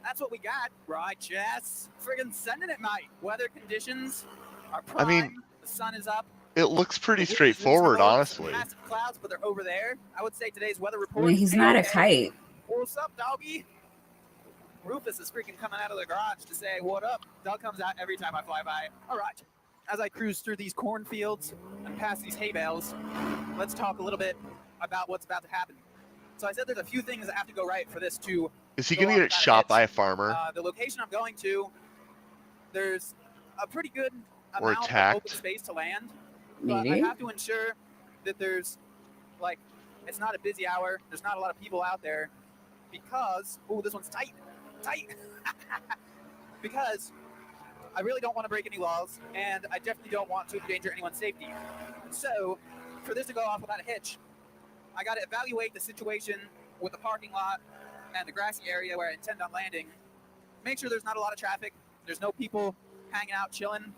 That's what we got. Right, Jess. Friggin' sending it, mate. Weather conditions are prime. I mean, the sun is up. It looks pretty straightforward, honestly. Massive clouds, but they're over there. I would say today's weather I report. mean, he's not a kite. What's up, doggy? Rufus is freaking coming out of the garage to say what up. Dog comes out every time I fly by. All right. As I cruise through these cornfields and past these hay bales, let's talk a little bit about what's about to happen. So I said there's a few things that have to go right for this to. Is he going to get shot by a farmer? The location I'm going to, there's a pretty good Or amount attacked? of open space to land. But Maybe. I have to ensure that there's, it's not a busy hour. There's not a lot of people out there because, this one's tight. tight. Because I really don't want to break any laws, and I definitely don't want to endanger anyone's safety. So, for this to go off without a hitch, I got to evaluate the situation with the parking lot and the grassy area where I intend on landing. Make sure there's not a lot of traffic, there's no people hanging out, chilling.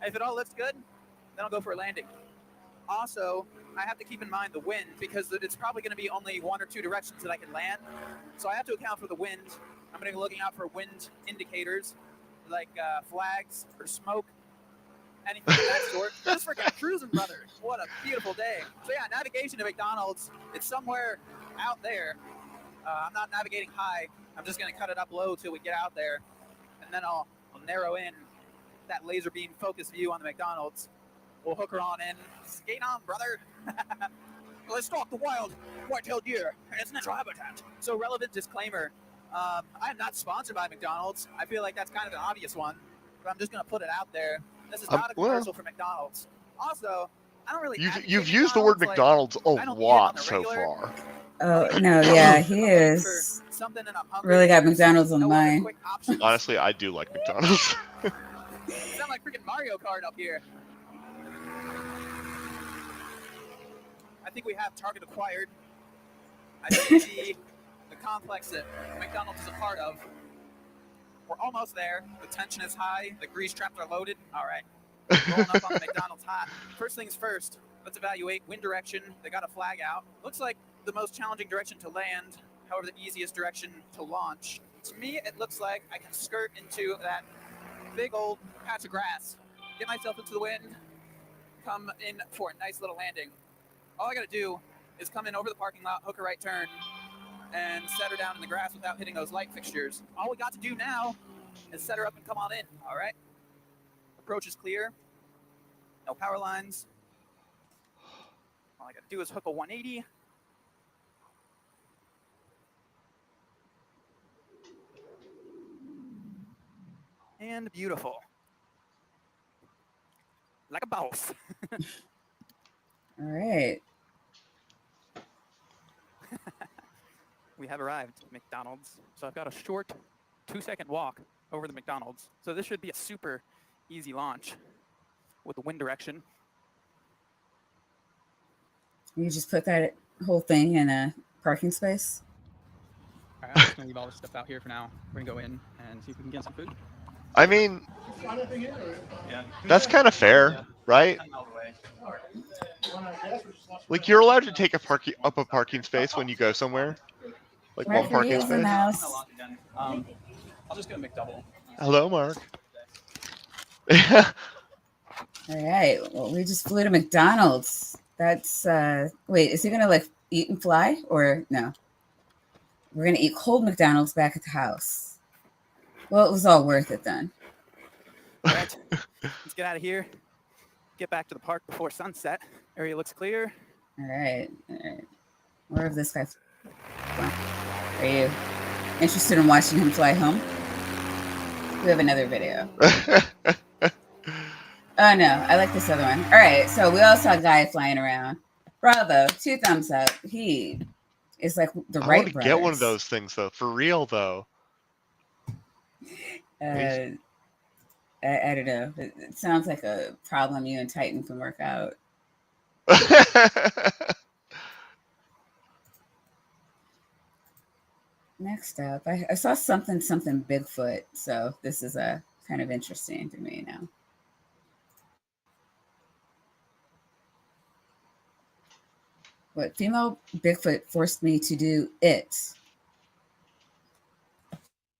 If it all looks good, then I'll go for a landing. Also, I have to keep in mind the wind, because it's probably going to be only one or two directions that I can land. So I have to account for the wind. I'm going to be looking out for wind indicators, like flags or smoke, anything of that sort. Just freaking cruising, brother. What a beautiful day. So yeah, navigation to McDonald's, it's somewhere out there. I'm not navigating high. I'm just going to cut it up low till we get out there, and then I'll narrow in that laser beam focus view on the McDonald's. We'll hook her on in. Skate on, brother. Let's stalk the wild white-tailed deer and its natural habitat. So, relevant disclaimer. I am not sponsored by McDonald's. I feel like that's kind of an obvious one, but I'm just going to put it out there. This is not a commercial for McDonald's. Also, I don't really. You've used the word McDonald's a lot so far. Oh no, yeah, he is. Really got McDonald's on the mind. Honestly, I do like McDonald's. Sound like freaking Mario Kart up here. I think we have target acquired. I think the complex that McDonald's is a part of. We're almost there. The tension is high. The grease traps are loaded. All right. Rolling up on the McDonald's hot. First things first, let's evaluate wind direction. They got a flag out. Looks like the most challenging direction to land, however, the easiest direction to launch. To me, it looks like I can skirt into that big old patch of grass, get myself into the wind, come in for a nice little landing. All I got to do is come in over the parking lot, hook a right turn, and set her down in the grass without hitting those light fixtures. All we got to do now is set her up and come on in, all right? Approach is clear. No power lines. All I got to do is hook a 180. And beautiful. Like a boss. All right. We have arrived at McDonald's. So I've got a short 2-second walk over the McDonald's. So this should be a super easy launch with the wind direction. You just put that whole thing in a parking space? All right, I'm just going to leave all this stuff out here for now. We're going to go in and see if we can get some food. I mean, that's kind of fair, right? Like, you're allowed to take a parking space when you go somewhere. Like one parking space. I'll just get a McDouble. Hello, Mark. All right. Well, we just flew to McDonald's. That's wait, is he gonna like eat and fly or no? We're gonna eat cold McDonald's back at the house. Well, it was all worth it then. All right, let's get out of here. Get back to the park before sunset. Area looks clear. All right. Where is this guy? Are you interested in watching him fly home? We have another video. Oh no, I like this other one. All right, so we all saw a guy flying around. Bravo, 2 thumbs up. He is like the I right want to get one of those things though, for real though. I don't know. It sounds like a problem you and Titan can work out. Next up, I saw something Bigfoot, so this is kind of interesting to me now. What female Bigfoot forced me to do it?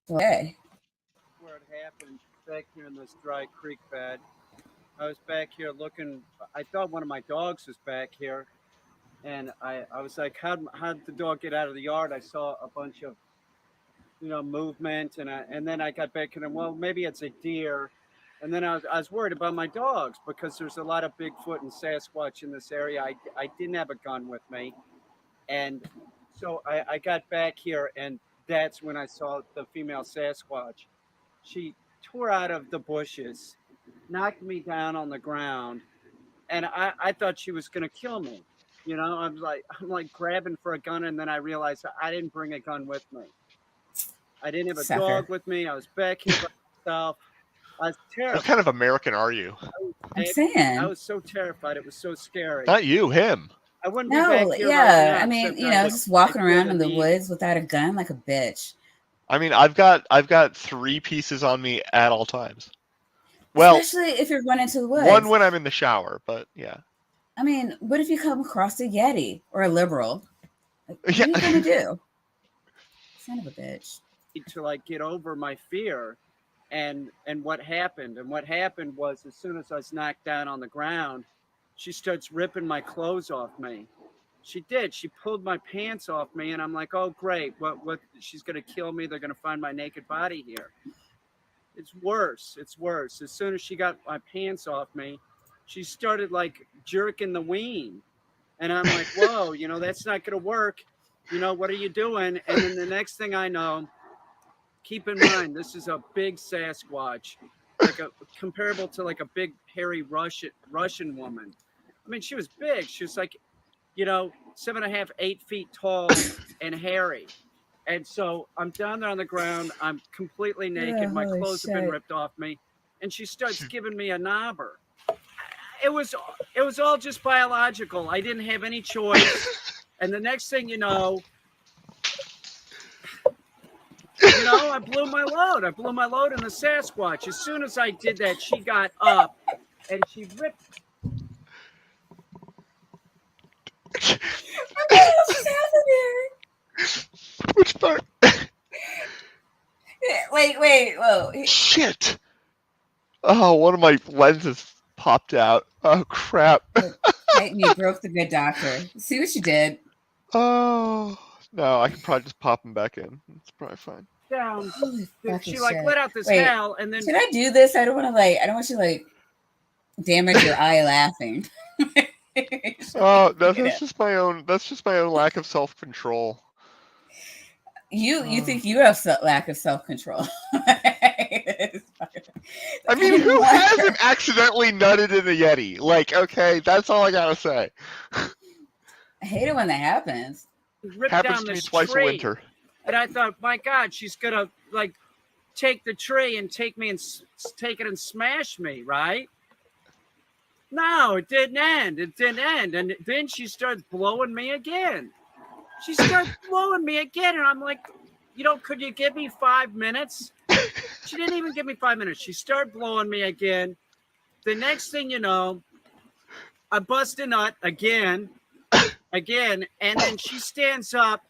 Okay. Where it happened, back here in this dry creek bed. I was back here looking. I thought one of my dogs was back here, and I was like, how'd the dog get out of the yard? I saw a bunch of, movement, and then I got back and well, maybe it's a deer. And then I was worried about my dogs because there's a lot of Bigfoot and Sasquatch in this area. I didn't have a gun with me. And so I got back here, and that's when I saw the female Sasquatch. She tore out of the bushes, knocked me down on the ground, and I thought she was going to kill me. I'm like grabbing for a gun, and then I realized I didn't bring a gun with me. I didn't have a dog with me. I was back here by myself. I was terrified. What kind of American are you? I'm saying. I was so terrified. It was so scary. Not you, him. I wouldn't No, be back here yeah. right now. I mean, except you I know, would- just walking I feel around the in the need. woods without a gun like a bitch. I mean, I've got 3 pieces on me at all times. Well, especially if you're going into the woods. One when I'm in the shower, but yeah. I mean, what if you come across a Yeti or a liberal? Like, what are you gonna do? Son of a bitch. To like get over my fear, and what happened? And what happened was, as soon as I was knocked down on the ground, she starts ripping my clothes off me. She did. She pulled my pants off me, and I'm like, oh great, what? She's gonna kill me. They're gonna find my naked body here. It's worse. It's worse. As soon as she got my pants off me, she started like jerking the ween. And I'm like, whoa, you know, that's not going to work. You know, what are you doing? And then the next thing I know, keep in mind, this is a big Sasquatch, like comparable to like a big hairy Russian woman. I mean, she was big. She was like, you know, 7.5, 8 feet tall and hairy. And so I'm down there on the ground. I'm completely naked. Yeah, my holy clothes have been shit. ripped off me. And she starts giving me a knobber. It was all just biological. I didn't have any choice. And the next thing you know, I blew my load. I blew my load in the Sasquatch. As soon as I did that, she got up and she ripped. What the hell just happened here? Which part? Wait, whoa. Shit. Oh, one of my lenses popped out. Oh, crap. Titan, you broke the good doctor. See what you did? Oh, no, I can probably just pop them back in. It's probably fine. Down. She Fucking like shit. let out this Wait, howl, and then should I do this? I don't want you to damage your eye laughing. Oh, that's just my own. That's just my own lack of self-control. You think you have lack of self-control? I mean, who hasn't accidentally nutted in a Yeti? Like, okay, that's all I gotta say. I hate it when that happens. ripped Happens down to me this twice a tree. winter. And I thought, my God, she's gonna like take the tree and take it and smash me, right? No, it didn't end. It didn't end. And then she starts blowing me again. She starts blowing me again, and I'm like, could you give me 5 minutes? She didn't even give me 5 minutes. She started blowing me again. The next thing you know, I bust a nut again, and then she stands up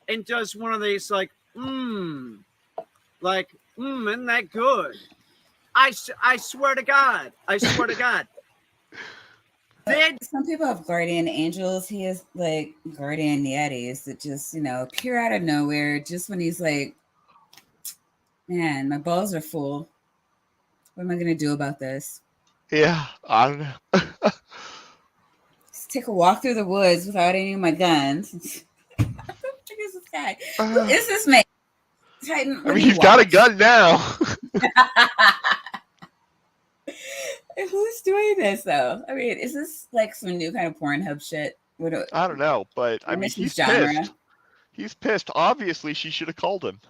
and does one of these isn't that good? I swear to God. Then some people have guardian angels. He has like guardian yetis that just appear out of nowhere. Just when he's like, man, my balls are full. What am I gonna do about this? Yeah, I don't know. Just take a walk through the woods without any of my guns. Who the fuck is this guy? Who is this man? Titan, I mean, he's got a gun now. Who's doing this though? I mean, is this like some new kind of Pornhub shit? I don't know, but I mean, he's pissed. He's pissed. Obviously, she should have called him.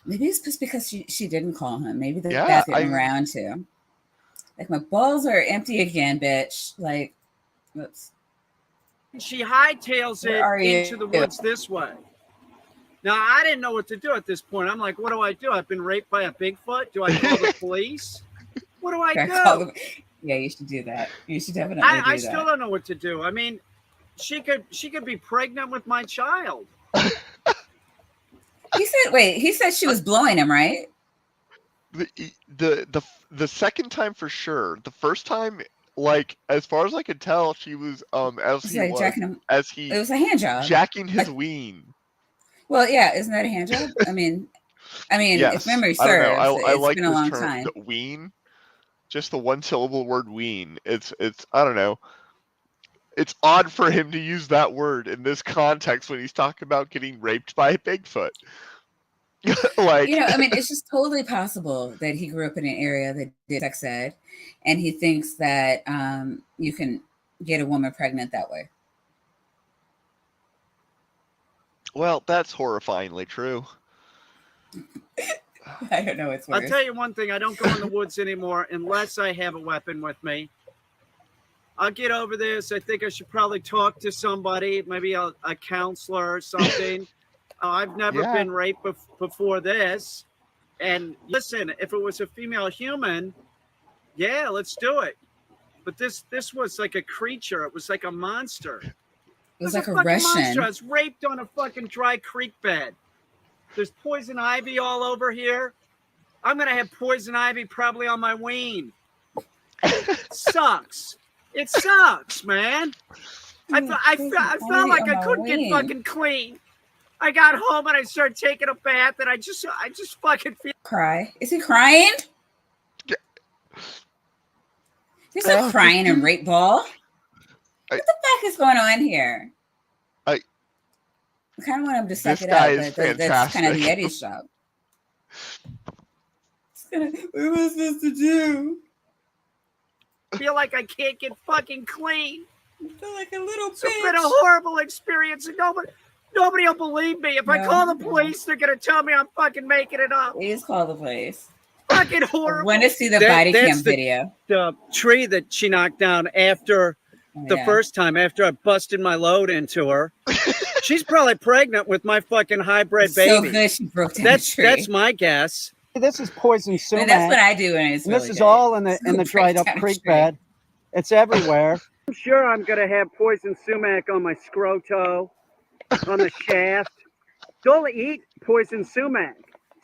Maybe he's pissed because she didn't call him. Maybe that's getting around to. Like, my balls are empty again, bitch. Like, whoops. She hightails it into the woods this way. Now, I didn't know what to do at this point. I'm like, what do I do? I've been raped by a Bigfoot. Do I call the police? What do I do? Yeah, you should do that. You should definitely do that. I still don't know what to do. I mean, she could be pregnant with my child. He said she was blowing him, right? The second time for sure. The first time, like, as far as I could tell, she was it was a hand job. Jacking his ween. Well, yeah, isn't that a hand job? I mean, yes. if memory serves, I it's like been a long term, time. Ween, just the one syllable word ween. It's I don't know. It's odd for him to use that word in this context when he's talking about getting raped by a Bigfoot. Like, I mean, it's just totally possible that he grew up in an area that did sex ed, and he thinks that you can get a woman pregnant that way. Well, that's horrifyingly true. I don't know what's worse. I'll tell you one thing. I don't go in the woods anymore unless I have a weapon with me. I'll get over this. I think I should probably talk to somebody, maybe a counselor or something. I've never been raped before this. And listen, if it was a female human, yeah, let's do it. But this was like a creature. It was like a monster. It was like a fucking Russian. monster. I was raped on a fucking dry creek bed. There's poison ivy all over here. I'm going to have poison ivy probably on my ween. It sucks. It sucks, man. I felt like I couldn't get fucking clean. I got home and I started taking a bath and I just fucking feel. Cry. Is he crying? He's like crying and rape ball. What the fuck is going on here? I kind of want him to suck it up, but that's kind of the Yeti show. What am I supposed to do? I feel like I can't get fucking clean. I feel like a little bitch. It's been a horrible experience, and nobody will believe me. If I call the police, they're gonna tell me I'm fucking making it up. Please call the police. Fucking horrible. I want to see the body cam video. The tree that she knocked down after the first time, after I busted my load into her. She's probably pregnant with my fucking hybrid baby. So good she broke down the tree. That's my guess. This is poison sumac. And that's what I do when it's really this is good. all in the dried up creek bed. It's everywhere. I'm sure I'm gonna have poison sumac on my scroto, on the shaft. Don't eat poison sumac.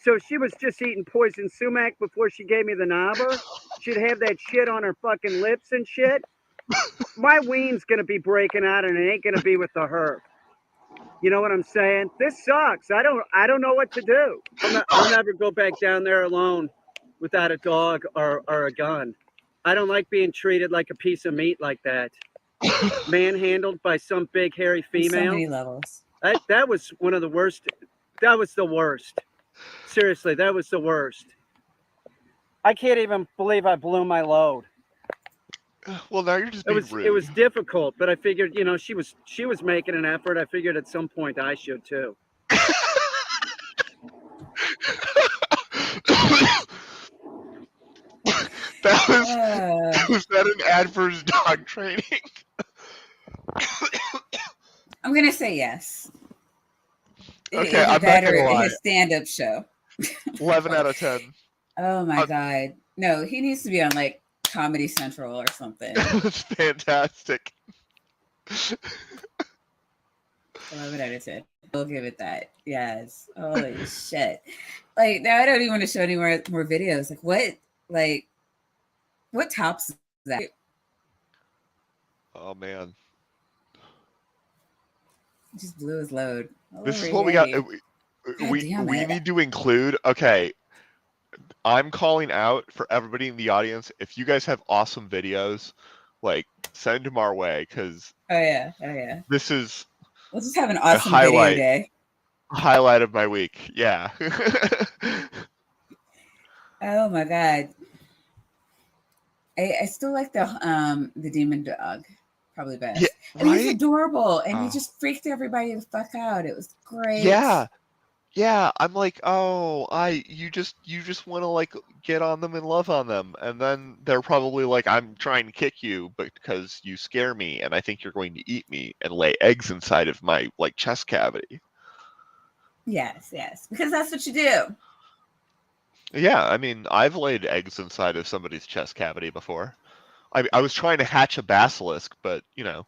So she was just eating poison sumac before she gave me the knobber. She'd have that shit on her fucking lips and shit. My ween's gonna be breaking out, and it ain't gonna be with the herb. You know what I'm saying? This sucks. I don't know what to do. I'll never go back down there alone without a dog or a gun. I don't like being treated like a piece of meat like that. Manhandled by some big hairy female. So many levels. That was one of the worst. That was the worst. Seriously, that was the worst. I can't even believe I blew my load. Well, now you're just being rude. It was difficult, but I figured, she was making an effort. I figured at some point I should too. Was that an adverse dog training? I'm gonna say yes. Okay, I'm not gonna lie. His stand-up show. 11 out of 10. Oh my god! No, he needs to be on like Comedy Central or something. It was fantastic. 11 out of 10. We'll give it that. Yes. Holy shit! Like now, I don't even want to show any more videos. What tops that? Oh man! He just blew his load. This is what we got. We need to include. Okay. I'm calling out for everybody in the audience. If you guys have awesome videos, send them our way, because this is we'll just have an awesome video day. Highlight of my week. Yeah. Oh my god. I still like the demon dog probably best. Yeah, and he's adorable, and he just freaked everybody the fuck out. It was great. Yeah, I'm like, you just want to get on them and love on them, and then they're probably like, I'm trying to kick you, but because you scare me, and I think you're going to eat me and lay eggs inside of my chest cavity. Yes, because that's what you do. Yeah, I mean, I've laid eggs inside of somebody's chest cavity before. I was trying to hatch a basilisk, but Well,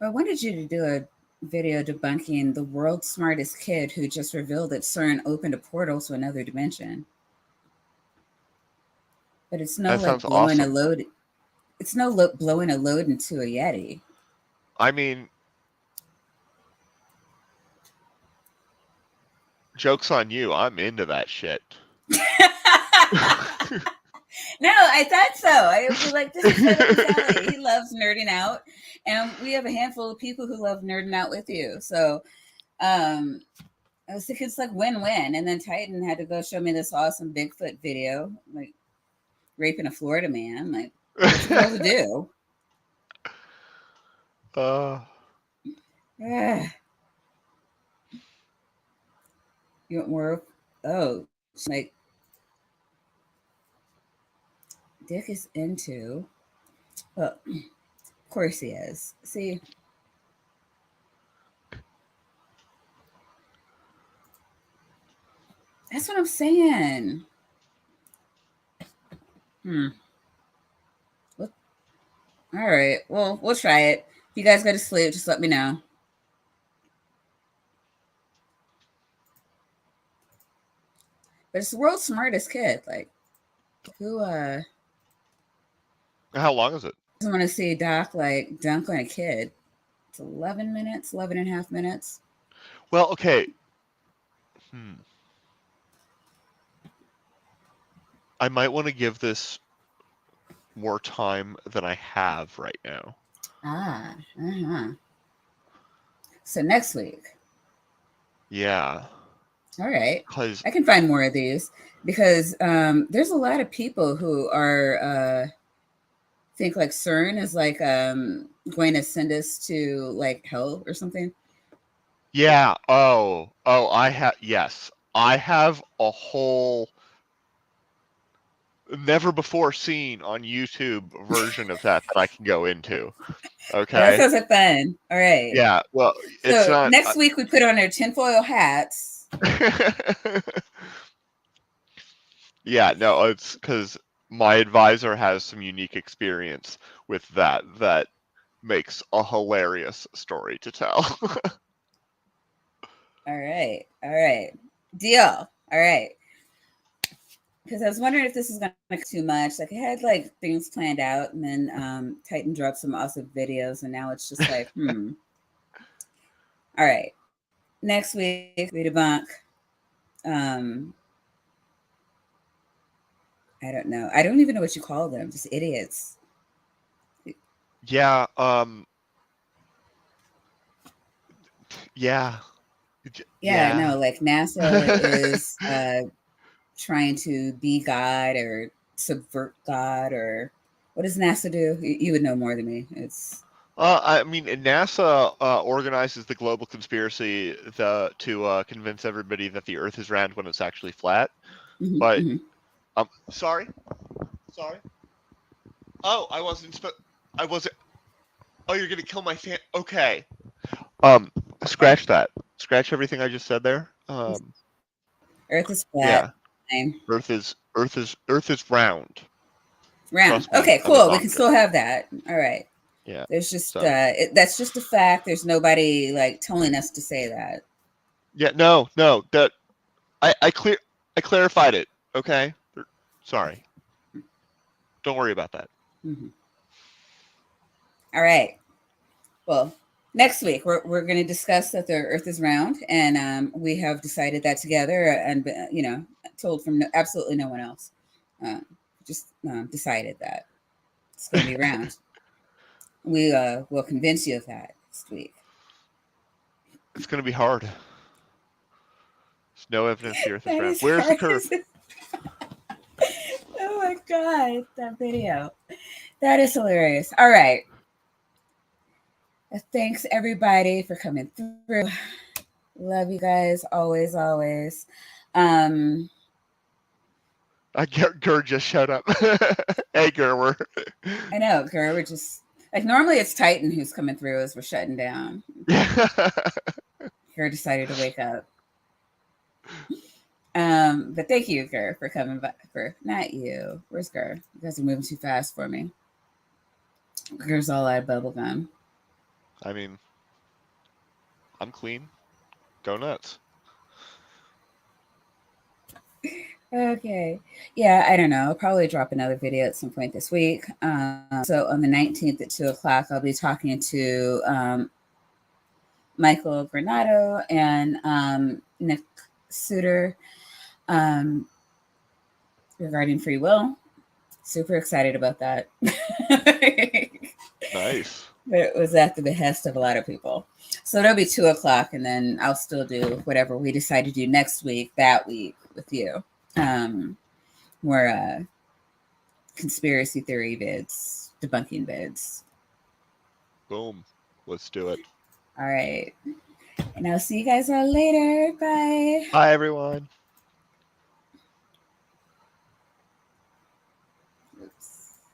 I wanted you to do a video debunking the world's smartest kid who just revealed that CERN opened a portal to another dimension. But it's no blowing a load. It's no blowing a load into a Yeti. I mean, joke's on you. I'm into that shit. No, I thought so. I was like, this is what he loves nerding out, and we have a handful of people who love nerding out with you. So, I was thinking it's like win-win. And then Titan had to go show me this awesome Bigfoot video, raping a Florida man. What's he supposed to do? You want more Oh, like Dick is into. Well, of course he is. See. That's what I'm saying. What? All right. Well, we'll try it. If you guys go to sleep, just let me know. But it's the world's smartest kid. Like, who How long is it? doesn't want to see Doc like dunk on a kid? It's 11 minutes, 11 and a half minutes. Well, okay. I might want to give this more time than I have right now. So next week. Yeah. All right. I can find more of these because there's a lot of people who are think like CERN is like going to send us to like hell or something. Yeah. Oh, I have. Yes, I have a whole never before seen on YouTube version of that I can go into. Okay. That sounds like fun. All right. Yeah. Well, so it's not. Next week we put on our tinfoil hats. Yeah. No, it's because my advisor has some unique experience with that makes a hilarious story to tell. All right. Deal. All right. Because I was wondering if this is going to make too much. Like I had like things planned out, and then Titan dropped some awesome videos, and now it's just like, All right. Next week we debunk. I don't know. I don't even know what you call them. Just idiots. Yeah. Yeah. Yeah. No, like NASA is trying to be God or subvert God, or what does NASA do? You would know more than me. It's I mean, NASA organizes the global conspiracy to convince everybody that the Earth is round when it's actually flat. But sorry. Oh, I wasn't. I wasn't. Oh, you're gonna kill my fan. Okay. Scratch that. Scratch everything I just said there. Earth is flat. Yeah. Earth is round. Round. Okay, cool. We can still have that. All right. Yeah. There's just that's just a fact. There's nobody like telling us to say that. Yeah. No. That I clarified it. Okay. Sorry. Don't worry about that. All right. Well, next week we're going to discuss that the Earth is round, and we have decided that together, and told from absolutely no one else. Just decided that it's going to be round. We will convince you of that next week. It's going to be hard. There's no evidence the Earth is round. Where's the curve? Oh my God, that video. That is hilarious. All right. Thanks everybody for coming through. Love you guys always. Gur just shut up. Hey Gur, I know, Gur, we're just like normally it's Titan who's coming through as we're shutting down. Gur decided to wake up. But thank you, Gur, for coming back. Not you. Where's Gur? You guys are moving too fast for me. Gur's all out of bubble gum. I mean, I'm clean. Go nuts. Okay. Yeah, I don't know. I'll probably drop another video at some point this week. So on the 19th at 2:00, I'll be talking to Michael Granado and Nick Suter regarding free will. Super excited about that. Nice. But it was at the behest of a lot of people. So it'll be 2:00, and then I'll still do whatever we decide to do next week, that week with you. More conspiracy theory vids, debunking vids. Boom. Let's do it. All right. And I'll see you guys all later. Bye. Bye, everyone.